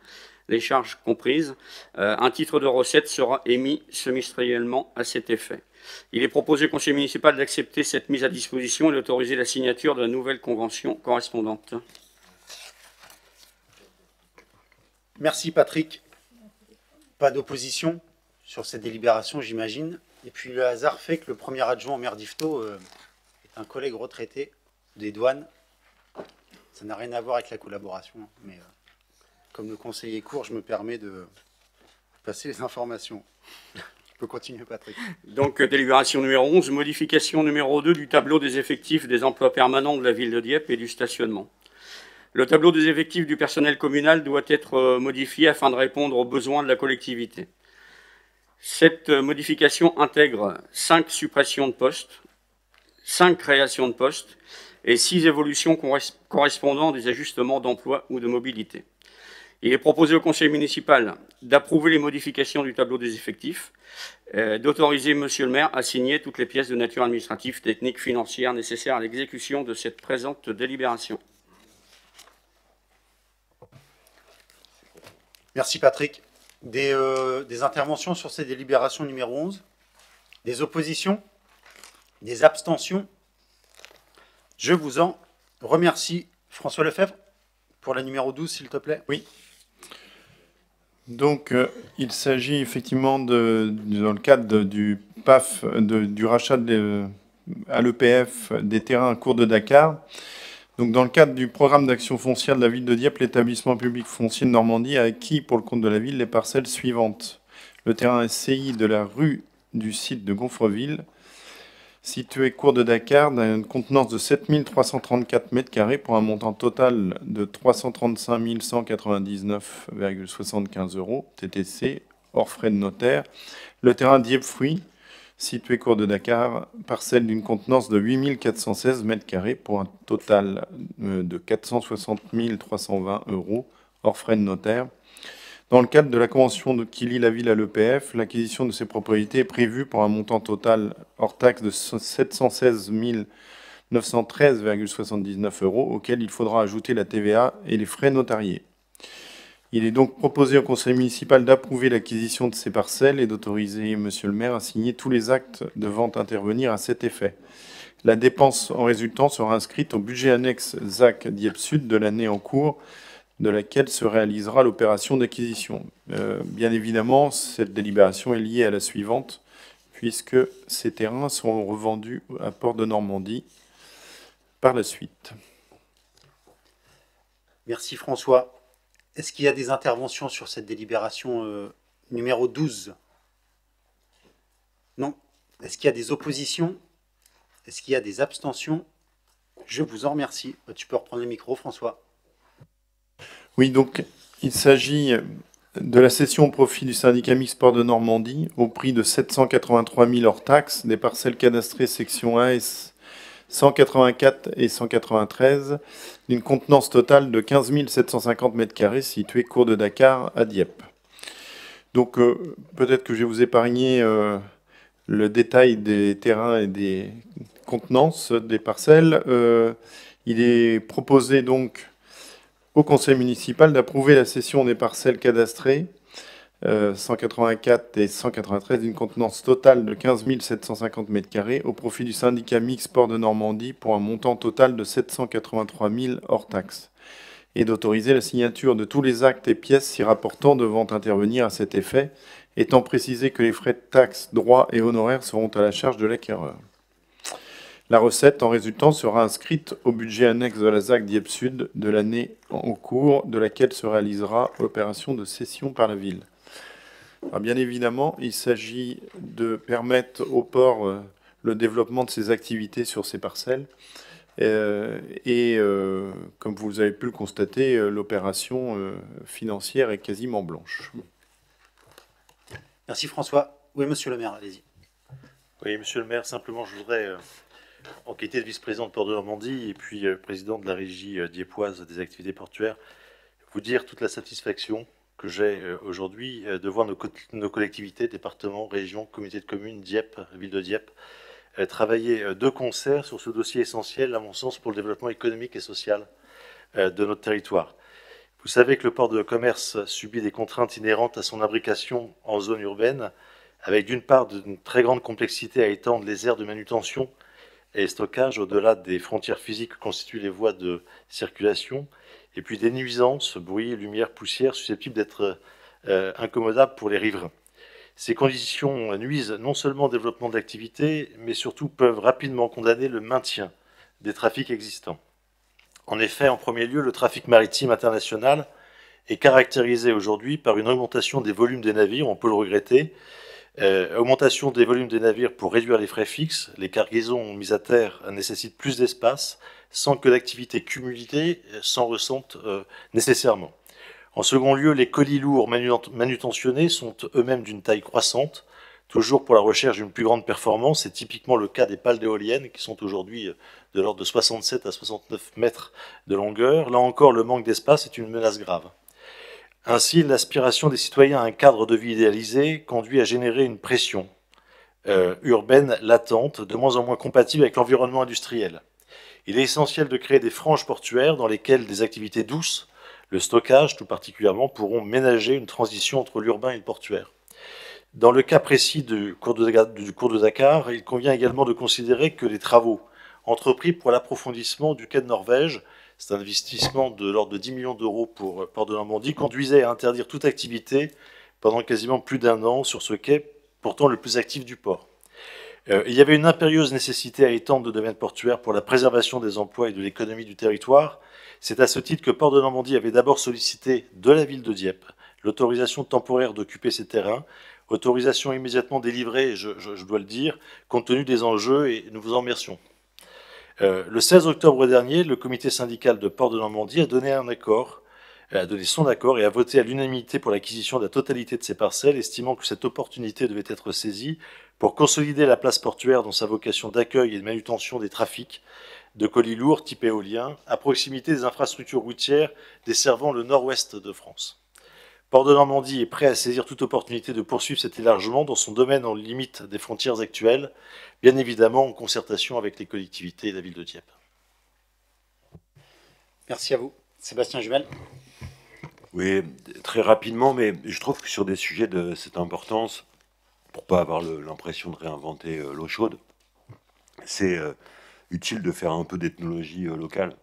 les charges comprises. Un titre de recette sera émis semestriellement à cet effet. Il est proposé au conseil municipal d'accepter cette mise à disposition et d'autoriser la signature de la nouvelle convention correspondante. Merci Patrick. Pas d'opposition sur cette délibération, j'imagine. Et puis le hasard fait que le premier adjoint au maire d'Yvetot est un collègue retraité des douanes. Ça n'a rien à voir avec la collaboration, mais comme le conseiller est court, je me permets de passer les informations. Je peux continuer, Patrick. Donc, délibération numéro 11, modification numéro 2 du tableau des effectifs des emplois permanents de la ville de Dieppe et du stationnement. Le tableau des effectifs du personnel communal doit être modifié afin de répondre aux besoins de la collectivité. Cette modification intègre 5 suppressions de postes, 5 créations de postes et 6 évolutions correspondant à des ajustements d'emploi ou de mobilité. Il est proposé au conseil municipal d'approuver les modifications du tableau des effectifs, d'autoriser monsieur le maire à signer toutes les pièces de nature administrative, technique, financière nécessaires à l'exécution de cette présente délibération. Merci Patrick. Des interventions sur ces délibérations numéro 11? Des oppositions? Des abstentions? Je vous en remercie. François Lefebvre, pour la numéro 12, s'il te plaît. Oui. Donc, il s'agit effectivement, dans le cadre du PAF, du rachat à l'EPF des terrains à Cour de Dakar. Donc, dans le cadre du programme d'action foncière de la ville de Dieppe, l'établissement public foncier de Normandie a acquis pour le compte de la ville les parcelles suivantes. Le terrain SCI de la rue du site de Gonfreville, situé Cour de Dakar, d'une contenance de 7 334 m² pour un montant total de 335 199,75 € TTC, hors frais de notaire. Le terrain Dieppe-Fruits, situé Cour de Dakar, parcelle d'une contenance de 8 416 m² pour un total de 460 320 €, hors frais de notaire. Dans le cadre de la convention qui lie la ville à l'EPF, l'acquisition de ces propriétés est prévue pour un montant total hors taxe de 716 913,79 €, auquel il faudra ajouter la TVA et les frais notariés. Il est donc proposé au conseil municipal d'approuver l'acquisition de ces parcelles et d'autoriser monsieur le maire à signer tous les actes de vente à intervenir à cet effet. La dépense en résultant sera inscrite au budget annexe ZAC Dieppe Sud de l'année en cours, de laquelle se réalisera l'opération d'acquisition. Bien évidemment, cette délibération est liée à la suivante, puisque ces terrains seront revendus à Port de Normandie par la suite. Merci François. Est-ce qu'il y a des interventions sur cette délibération numéro 12? Non. Est-ce qu'il y a des oppositions? Est-ce qu'il y a des abstentions? Je vous en remercie. Tu peux reprendre le micro, François. Oui, donc il s'agit de la cession au profit du syndicat mixte Port de Normandie au prix de 783 000 hors taxes des parcelles cadastrées section 1 et 184 et 193 d'une contenance totale de 15 750 m² située cours de Dakar à Dieppe. Donc peut-être que je vais vous épargner le détail des terrains et des contenances des parcelles. Il est proposé donc au conseil municipal d'approuver la cession des parcelles cadastrées 184 et 193 d'une contenance totale de 15 750 m² au profit du syndicat mixte Port de Normandie pour un montant total de 783 000 hors taxes et d'autoriser la signature de tous les actes et pièces s'y rapportant devant intervenir à cet effet, étant précisé que les frais de taxes, droits et honoraires seront à la charge de l'acquéreur. La recette en résultant sera inscrite au budget annexe de la ZAC Dieppe Sud de l'année en cours, de laquelle se réalisera l'opération de cession par la ville. Alors bien évidemment, il s'agit de permettre au port le développement de ses activités sur ces parcelles. Comme vous avez pu le constater, l'opération financière est quasiment blanche. Merci François. Oui, monsieur le maire, allez-y. Oui, monsieur le maire, simplement, je voudrais, en qualité de vice-président de Port de Normandie et puis président de la régie dieppoise des activités portuaires, vous dire toute la satisfaction que j'ai aujourd'hui de voir nos collectivités, départements, régions, communautés de communes, Dieppe, ville de Dieppe, travailler de concert sur ce dossier essentiel, à mon sens, pour le développement économique et social de notre territoire. Vous savez que le port de commerce subit des contraintes inhérentes à son imbrication en zone urbaine, avec d'une part une très grande complexité à étendre les aires de manutention et stockage au-delà des frontières physiques que constituent les voies de circulation, et puis des nuisances, bruit, lumière, poussière, susceptibles d'être incommodables pour les riverains. Ces conditions nuisent non seulement au développement d'activités, mais surtout peuvent rapidement condamner le maintien des trafics existants. En effet, en premier lieu, le trafic maritime international est caractérisé aujourd'hui par une augmentation des volumes des navires, on peut le regretter, augmentation des volumes des navires pour réduire les frais fixes, les cargaisons mises à terre nécessitent plus d'espace, sans que l'activité cumulée s'en ressente nécessairement. En second lieu, les colis lourds manutentionnés sont eux-mêmes d'une taille croissante, toujours pour la recherche d'une plus grande performance. C'est typiquement le cas des pales d'éoliennes qui sont aujourd'hui de l'ordre de 67 à 69 mètres de longueur. Là encore, le manque d'espace est une menace grave. Ainsi, l'aspiration des citoyens à un cadre de vie idéalisé conduit à générer une pression urbaine latente, de moins en moins compatible avec l'environnement industriel. Il est essentiel de créer des franges portuaires dans lesquelles des activités douces, le stockage tout particulièrement, pourront ménager une transition entre l'urbain et le portuaire. Dans le cas précis du cours de Dakar, il convient également de considérer que les travaux entrepris pour l'approfondissement du quai de Norvège, c'est un investissement de l'ordre de 10 millions d'euros pour Port de Normandie, conduisaient à interdire toute activité pendant quasiment plus d'un an sur ce quai, pourtant le plus actif du port. Il y avait une impérieuse nécessité à étendre le domaine portuaire pour la préservation des emplois et de l'économie du territoire. C'est à ce titre que Port de Normandie avait d'abord sollicité de la ville de Dieppe l'autorisation temporaire d'occuper ces terrains, autorisation immédiatement délivrée, je dois le dire, compte tenu des enjeux, et nous vous en remercions. Le 16 octobre dernier, le comité syndical de Port de Normandie a donné son accord et a voté à l'unanimité pour l'acquisition de la totalité de ces parcelles, estimant que cette opportunité devait être saisie pour consolider la place portuaire dans sa vocation d'accueil et de manutention des trafics de colis lourds type éolien, à proximité des infrastructures routières desservant le nord-ouest de France. Port de Normandie est prêt à saisir toute opportunité de poursuivre cet élargement dans son domaine en limite des frontières actuelles, bien évidemment en concertation avec les collectivités et la ville de Dieppe. Merci à vous. Sébastien Jumel. Oui, très rapidement, mais je trouve que sur des sujets de cette importance, pour pas avoir l'impression de réinventer l'eau chaude, c'est utile de faire un peu d'ethnologie locale.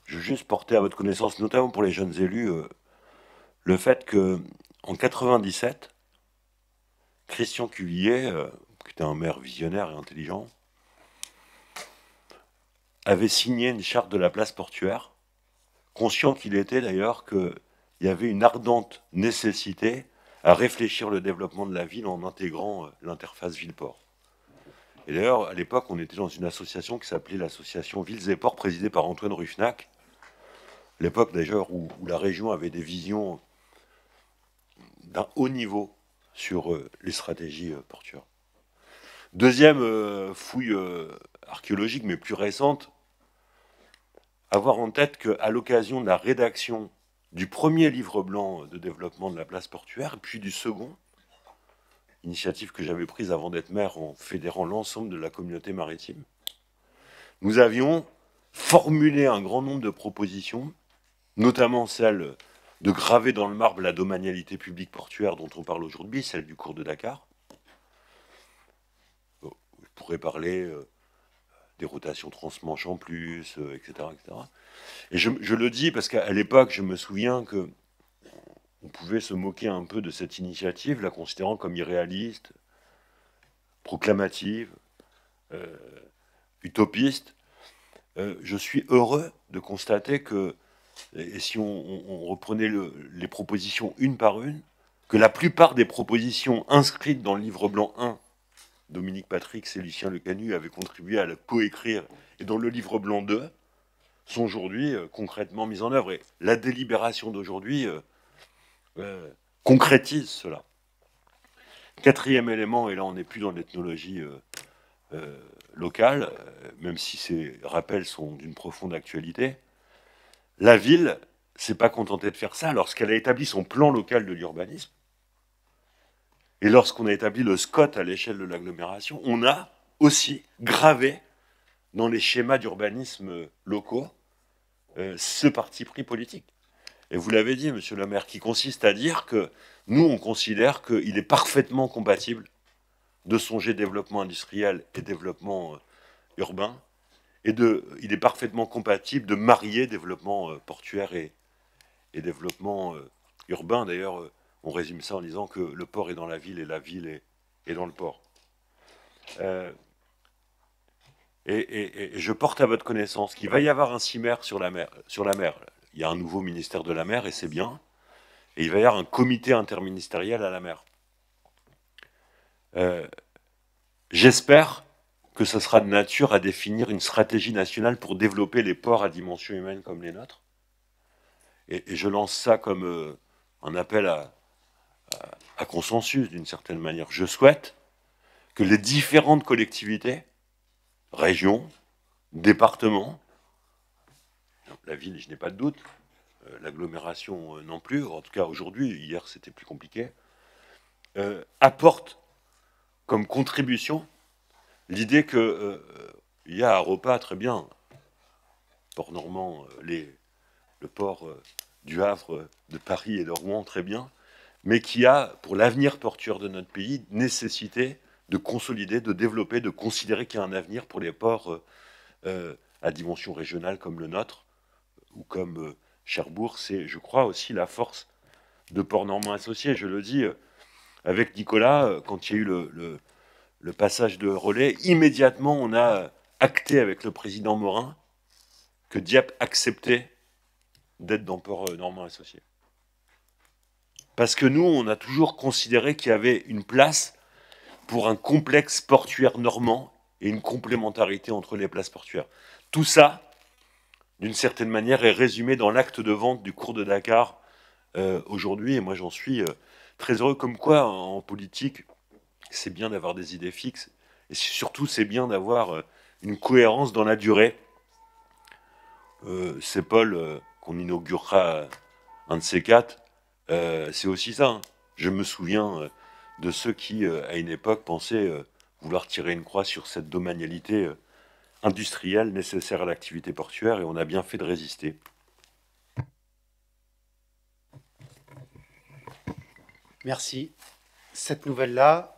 Je veux juste porter à votre connaissance, notamment pour les jeunes élus, le fait que en 97, Christian Cuvillier, qui était un maire visionnaire et intelligent, avait signé une charte de la place portuaire, conscient qu'il était d'ailleurs qu'il y avait une ardente nécessité à réfléchir le développement de la ville en intégrant l'interface ville-port. Et d'ailleurs, à l'époque, on était dans une association qui s'appelait l'association Villes et Ports, présidée par Antoine Ruffnac. À l'époque, d'ailleurs, où la région avait des visions d'un haut niveau sur les stratégies portuaires. Deuxième fouille archéologique, mais plus récente, avoir en tête qu'à l'occasion de la rédaction du premier livre blanc de développement de la place portuaire, puis du second, initiative que j'avais prise avant d'être maire en fédérant l'ensemble de la communauté maritime, nous avions formulé un grand nombre de propositions, notamment celle de graver dans le marbre la domanialité publique portuaire dont on parle aujourd'hui, celle du cours de Dakar. Je pourrais parler des rotations transmanche en plus, etc., etc. Et je le dis parce qu'à l'époque, je me souviens que on pouvait se moquer un peu de cette initiative, la considérant comme irréaliste, proclamative, utopiste. Je suis heureux de constater que, et si on reprenait les propositions une par une, que la plupart des propositions inscrites dans le livre blanc 1, Dominique Patrick et Lucien Lecanu avaient contribué à le coécrire, et dans le livre blanc 2, sont aujourd'hui concrètement mises en œuvre. Et la délibération d'aujourd'hui concrétise cela. Quatrième élément, et là on n'est plus dans l'ethnologie locale, même si ces rappels sont d'une profonde actualité, la ville s'est pas contentée de faire ça lorsqu'elle a établi son plan local de l'urbanisme. Et lorsqu'on a établi le SCOT à l'échelle de l'agglomération, on a aussi gravé dans les schémas d'urbanisme locaux ce parti pris politique. Et vous l'avez dit, monsieur le maire, qui consiste à dire que nous, on considère qu'il est parfaitement compatible de songer développement industriel et développement urbain, et il est parfaitement compatible de marier développement portuaire et développement urbain. D'ailleurs, on résume ça en disant que le port est dans la ville et la ville est dans le port. Et je porte à votre connaissance qu'il va y avoir un CIMER sur la mer. Il y a un nouveau ministère de la mer et c'est bien. Et il va y avoir un comité interministériel à la mer. J'espère que ce sera de nature à définir une stratégie nationale pour développer les ports à dimension humaine comme les nôtres. Et je lance ça comme un appel à consensus d'une certaine manière. Je souhaite que les différentes collectivités, régions, départements, la ville, je n'ai pas de doute, l'agglomération non plus, en tout cas aujourd'hui, hier c'était plus compliqué, apportent comme contribution l'idée qu'il y a un repas très bien, port normand, le port du Havre, de Paris et de Rouen, très bien, mais qui a, pour l'avenir portuaire de notre pays, nécessité de consolider, de développer, de considérer qu'il y a un avenir pour les ports à dimension régionale comme le nôtre, ou comme Cherbourg. C'est, je crois, aussi la force de Port Normand Associés. Je le dis avec Nicolas, quand il y a eu le passage de relais, immédiatement on a acté avec le président Morin que Dieppe acceptait d'être dans Port Normand Associés. Parce que nous, on a toujours considéré qu'il y avait une place pour un complexe portuaire normand et une complémentarité entre les places portuaires. Tout ça, d'une certaine manière, est résumé dans l'acte de vente du cours de Dakar aujourd'hui, et moi j'en suis très heureux. Comme quoi, en politique, c'est bien d'avoir des idées fixes, et surtout c'est bien d'avoir une cohérence dans la durée. C'est Paul qu'on inaugurera un de ces quatre, C'est aussi ça, hein. Je me souviens de ceux qui, à une époque, pensaient vouloir tirer une croix sur cette domanialité industrielle nécessaire à l'activité portuaire, et on a bien fait de résister. Merci. Cette nouvelle-là,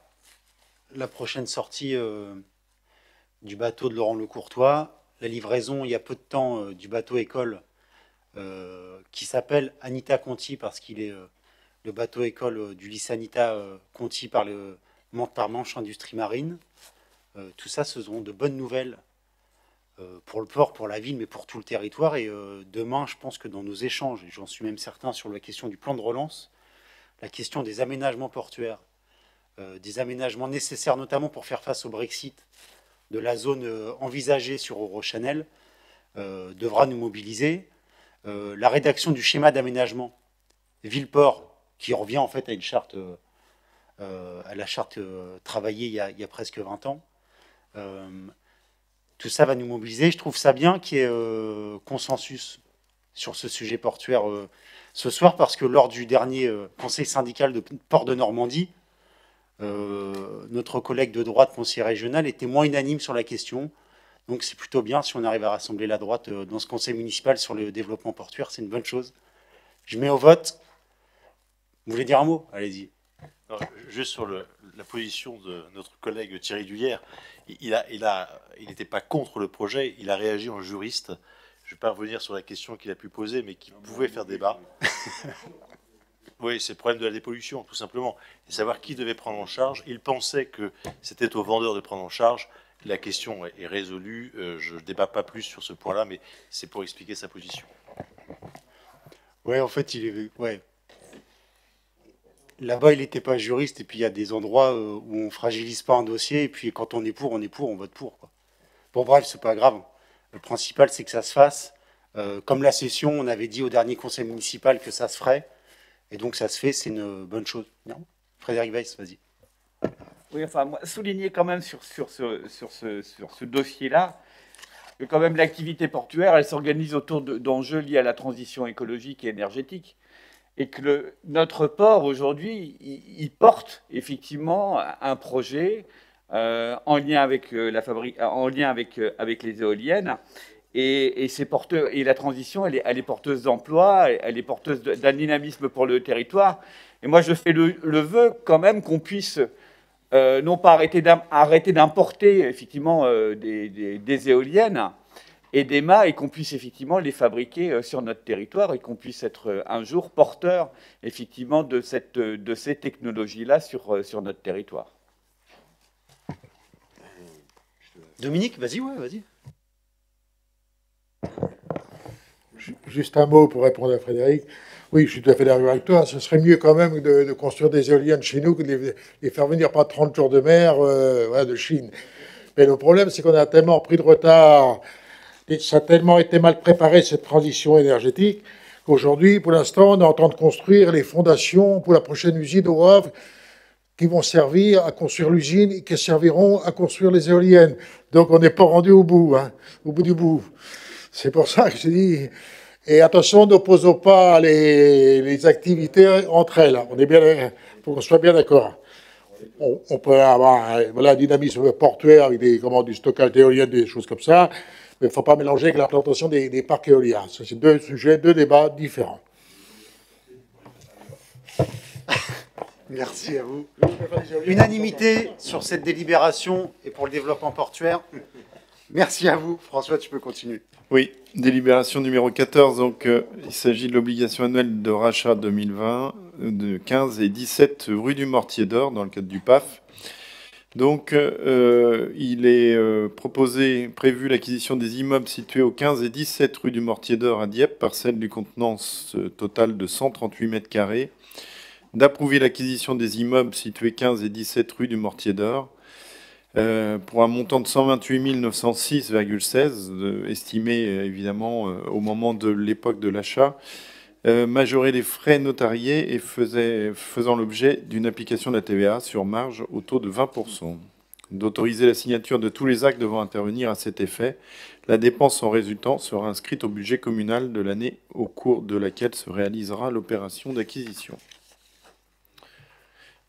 la prochaine sortie du bateau de Laurent Le Courtois, la livraison il y a peu de temps du bateau école qui s'appelle Anita Conti parce qu'il est le bateau école du lycée Anita Conti par Manche Industrie Marine. Tout ça, ce seront de bonnes nouvelles pour le port, pour la ville, mais pour tout le territoire. Et demain, je pense que dans nos échanges, et j'en suis même certain sur la question du plan de relance, la question des aménagements portuaires, des aménagements nécessaires notamment pour faire face au Brexit, de la zone envisagée sur Eurochannel, devra nous mobiliser. La rédaction du schéma d'aménagement ville-port, qui revient en fait à une charte, à la charte travaillée il y a presque 20 ans. Tout ça va nous mobiliser. Je trouve ça bien qu'il y ait consensus sur ce sujet portuaire ce soir, parce que lors du dernier conseil syndical de Port de Normandie, notre collègue de droite, conseiller régional, était moins unanime sur la question. Donc c'est plutôt bien si on arrive à rassembler la droite dans ce conseil municipal sur le développement portuaire, c'est une bonne chose. Je mets au vote. Vous voulez dire un mot? Allez-y. Juste sur la position de notre collègue Thierry Duyère, il n'était pas contre le projet, il a réagi en juriste. Je ne vais pas revenir sur la question qu'il a pu poser, mais qui pouvait faire débat. Oui, c'est le problème de la dépollution, tout simplement. Et savoir qui devait prendre en charge. Il pensait que c'était aux vendeurs de prendre en charge. La question est résolue. Je ne débat pas plus sur ce point-là, mais c'est pour expliquer sa position. Ouais, en fait, ouais. Là-bas, il n'était pas juriste, et puis il y a des endroits où on fragilise pas un dossier, et puis quand on est pour, on vote pour, quoi. Bon, bref, c'est pas grave. Le principal, c'est que ça se fasse. Comme la session, on avait dit au dernier conseil municipal que ça se ferait, et donc ça se fait, c'est une bonne chose. Non ? Frédéric Weiss, vas-y. Oui, enfin, moi, souligner quand même sur ce dossier-là, que quand même l'activité portuaire, elle s'organise autour d'enjeux liés à la transition écologique et énergétique. Et que notre port, aujourd'hui, il porte effectivement un projet en lien avec avec les éoliennes. Et c'est porteur, et la transition, elle est porteuse d'emploi, elle est porteuse d'un dynamisme pour le territoire. Et moi, je fais le vœu quand même qu'on puisse non pas arrêter d'importer effectivement des éoliennes et des mâts, et qu'on puisse effectivement les fabriquer sur notre territoire, et qu'on puisse être un jour porteur effectivement de ces technologies-là sur notre territoire. Dominique, vas-y, ouais, vas-y. Juste un mot pour répondre à Frédéric. Oui, je suis tout à fait d'accord avec toi. Ce serait mieux quand même de construire des éoliennes chez nous que de les faire venir par 30 jours de mer de Chine. Mais le problème, c'est qu'on a tellement pris de retard, et ça a tellement été mal préparé, cette transition énergétique, qu'aujourd'hui, pour l'instant, on est en train de construire les fondations pour la prochaine usine au Havre, qui vont servir à construire l'usine et qui serviront à construire les éoliennes. Donc on n'est pas rendu au bout, hein, au bout du bout. C'est pour ça que je dis... Et attention, n'opposons pas les activités entre elles. On est bien, faut qu'on soit bien d'accord. On peut avoir un dynamisme portuaire avec du stockage d'éoliennes, des choses comme ça, mais il ne faut pas mélanger avec l'implantation des parcs éoliens. C'est deux sujets, deux débats différents. Merci à vous. Unanimité sur cette délibération et pour le développement portuaire. Merci à vous. François, tu peux continuer. Oui, délibération numéro 14. Donc, il s'agit de l'obligation annuelle de rachat 2020 de 15 et 17 rue du Mortier d'Or dans le cadre du PAF. Donc, il est prévu l'acquisition des immeubles situés aux 15 et 17 rue du Mortier d'Or à Dieppe, parcelle du contenance totale de 138 mètres carrés, d'approuver l'acquisition des immeubles situés 15 et 17 rue du Mortier d'Or, pour un montant de 128 906,16, estimé évidemment au moment de l'époque de l'achat, majorer les frais notariés et faisant l'objet d'une application de la TVA sur marge au taux de 20%. d'autoriser la signature de tous les actes devant intervenir à cet effet. La dépense en résultant sera inscrite au budget communal de l'année au cours de laquelle se réalisera l'opération d'acquisition.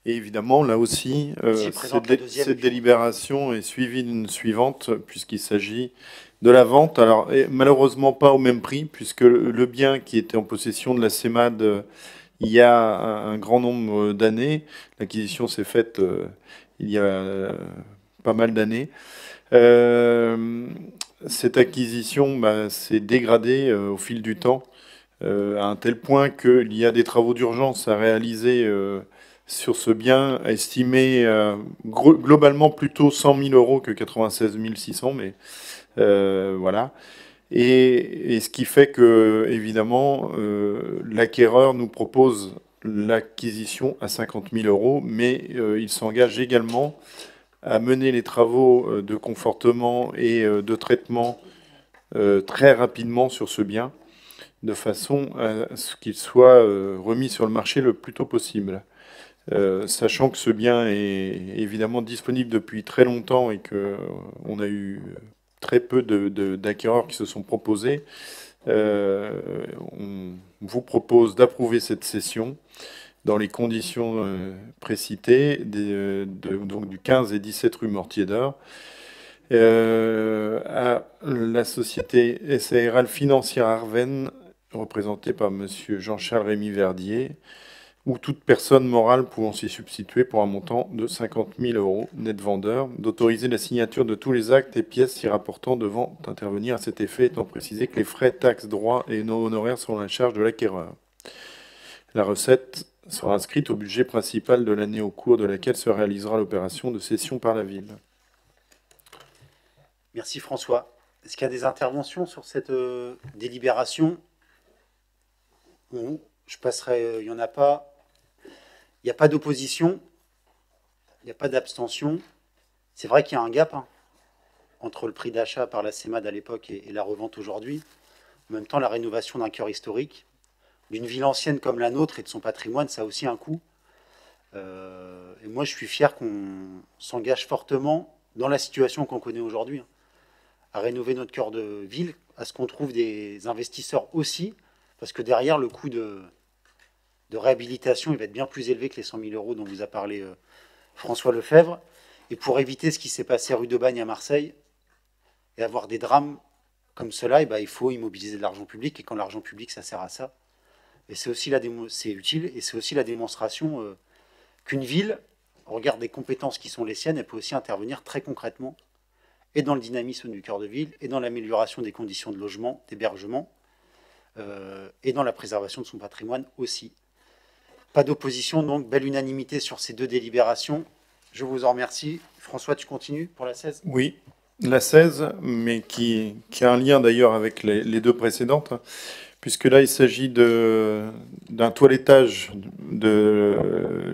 Et évidemment, là aussi, cette délibération est suivie d'une suivante, puisqu'il s'agit de la vente. Alors, malheureusement, pas au même prix, puisque le bien qui était en possession de la CEMAD il y a un grand nombre d'années, l'acquisition s'est faite il y a pas mal d'années. Cette acquisition s'est dégradée au fil du temps, à un tel point qu'il y a des travaux d'urgence à réaliser sur ce bien, estimé globalement plutôt 100 000 euros que 96 600, mais voilà. Et ce qui fait que, évidemment, l'acquéreur nous propose l'acquisition à 50 000 euros, mais il s'engage également à mener les travaux de confortement et de traitement très rapidement sur ce bien, de façon à ce qu'il soit remis sur le marché le plus tôt possible. Sachant que ce bien est évidemment disponible depuis très longtemps et qu'on a eu très peu d'acquéreurs qui se sont proposés, on vous propose d'approuver cette cession dans les conditions précitées donc du 15 et 17 rue Mortier d'Or à la société SARL Financière Arvennes, représentée par monsieur Jean-Charles Rémy Verdier, ou toute personne morale pouvant s'y substituer pour un montant de 50 000 euros net vendeur, d'autoriser la signature de tous les actes et pièces s'y rapportant devant intervenir à cet effet, étant précisé que les frais, taxes, droits et non honoraires sont à la charge de l'acquéreur. La recette sera inscrite au budget principal de l'année au cours de laquelle se réalisera l'opération de cession par la ville. Merci François. Est-ce qu'il y a des interventions sur cette délibération? Je passerai, il n'y en a pas. Il n'y a pas d'opposition, il n'y a pas d'abstention. C'est vrai qu'il y a un gap entre le prix d'achat par la CEMAD à l'époque et la revente aujourd'hui. En même temps, la rénovation d'un cœur historique, d'une ville ancienne comme la nôtre et de son patrimoine, ça a aussi un coût. Et moi, je suis fier qu'on s'engage fortement dans la situation qu'on connaît aujourd'hui, à rénover notre cœur de ville, à ce qu'on trouve des investisseurs aussi, parce que derrière, le coût de réhabilitation, il va être bien plus élevé que les 100 000 euros dont vous a parlé François Lefebvre. Et pour éviter ce qui s'est passé rue de Bagne à Marseille, et avoir des drames comme cela, il faut immobiliser de l'argent public, et quand l'argent public, ça sert à ça. Et c'est aussi c'est utile, et c'est aussi la démonstration qu'une ville, au regard des compétences qui sont les siennes, elle peut aussi intervenir très concrètement, et dans le dynamisme du cœur de ville, et dans l'amélioration des conditions de logement, d'hébergement, et dans la préservation de son patrimoine aussi. Pas d'opposition, donc belle unanimité sur ces deux délibérations. Je vous en remercie. François, tu continues pour la 16 ? Oui, la 16, mais qui a un lien d'ailleurs avec les deux précédentes, puisque là il s'agit d'un toilettage de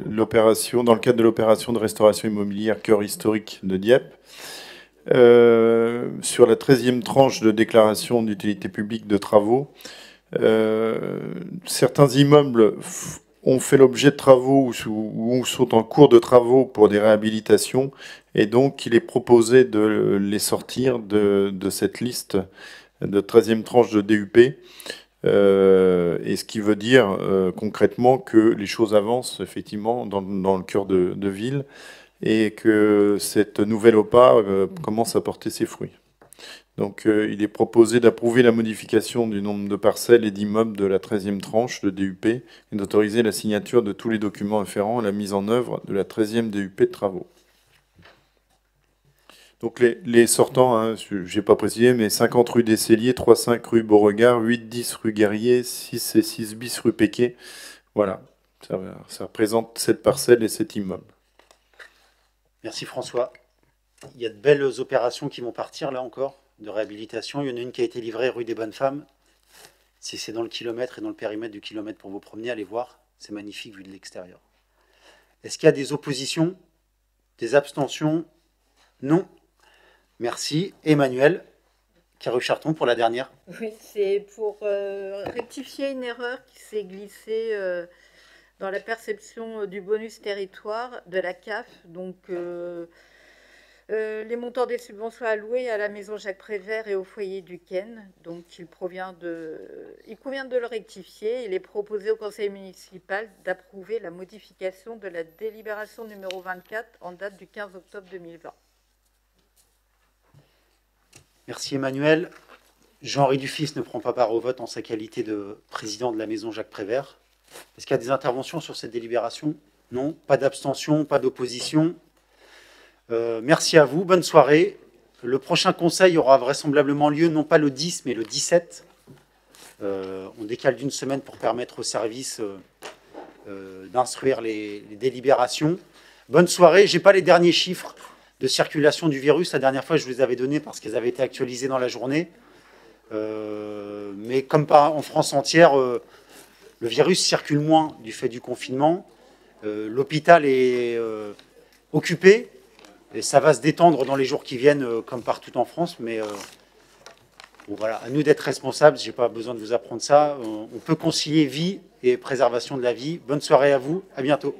l'opération, dans le cadre de l'opération de restauration immobilière Cœur historique de Dieppe, sur la 13e tranche de déclaration d'utilité publique de travaux. Certains immeubles ont fait l'objet de travaux ou sont en cours de travaux pour des réhabilitations, et donc il est proposé de les sortir de cette liste de 13e tranche de DUP, et ce qui veut dire concrètement que les choses avancent effectivement dans le cœur de ville, et que cette nouvelle OPA commence à porter ses fruits. Donc il est proposé d'approuver la modification du nombre de parcelles et d'immeubles de la 13e tranche de DUP et d'autoriser la signature de tous les documents afférents à la mise en œuvre de la 13e DUP de travaux. Donc les sortants, je n'ai pas précisé, mais 50 rue des Celliers, 3-5 rue Beauregard, 8-10 rue Guerrier, 6 et 6 bis rue Péquet. Voilà, ça représente cette parcelle et cet immeuble. Merci François. Il y a de belles opérations qui vont partir là encore, de réhabilitation. Il y en a une qui a été livrée rue des Bonnes Femmes. Si c'est dans le kilomètre et dans le périmètre du kilomètre pour vous promener, allez voir. C'est magnifique vu de l'extérieur. Est-ce qu'il y a des oppositions? Des abstentions? Non. Merci. Emmanuel Carrucharton pour la dernière. Oui, c'est pour rectifier une erreur qui s'est glissée dans la perception du bonus territoire de la CAF. Donc, Les montants des subventions allouées à la maison Jacques Prévert et au foyer du Ken, donc il convient de le rectifier. Il est proposé au conseil municipal d'approuver la modification de la délibération numéro 24 en date du 15 octobre 2020. Merci Emmanuel. Jean-Henri Dufils ne prend pas part au vote en sa qualité de président de la maison Jacques Prévert. Est-ce qu'il y a des interventions sur cette délibération? Non. Pas d'abstention, pas d'opposition. Merci à vous, bonne soirée. Le prochain conseil aura vraisemblablement lieu, non pas le 10, mais le 17. On décale d'une semaine pour permettre au service d'instruire les délibérations. Bonne soirée. Je n'ai pas les derniers chiffres de circulation du virus. La dernière fois, je vous les avais donnés parce qu'ils avaient été actualisés dans la journée. Mais comme en France entière, le virus circule moins du fait du confinement. L'hôpital est occupé. Et ça va se détendre dans les jours qui viennent, comme partout en France. Mais bon, voilà, à nous d'être responsables. Je n'ai pas besoin de vous apprendre ça. On peut concilier vie et préservation de la vie. Bonne soirée à vous. À bientôt.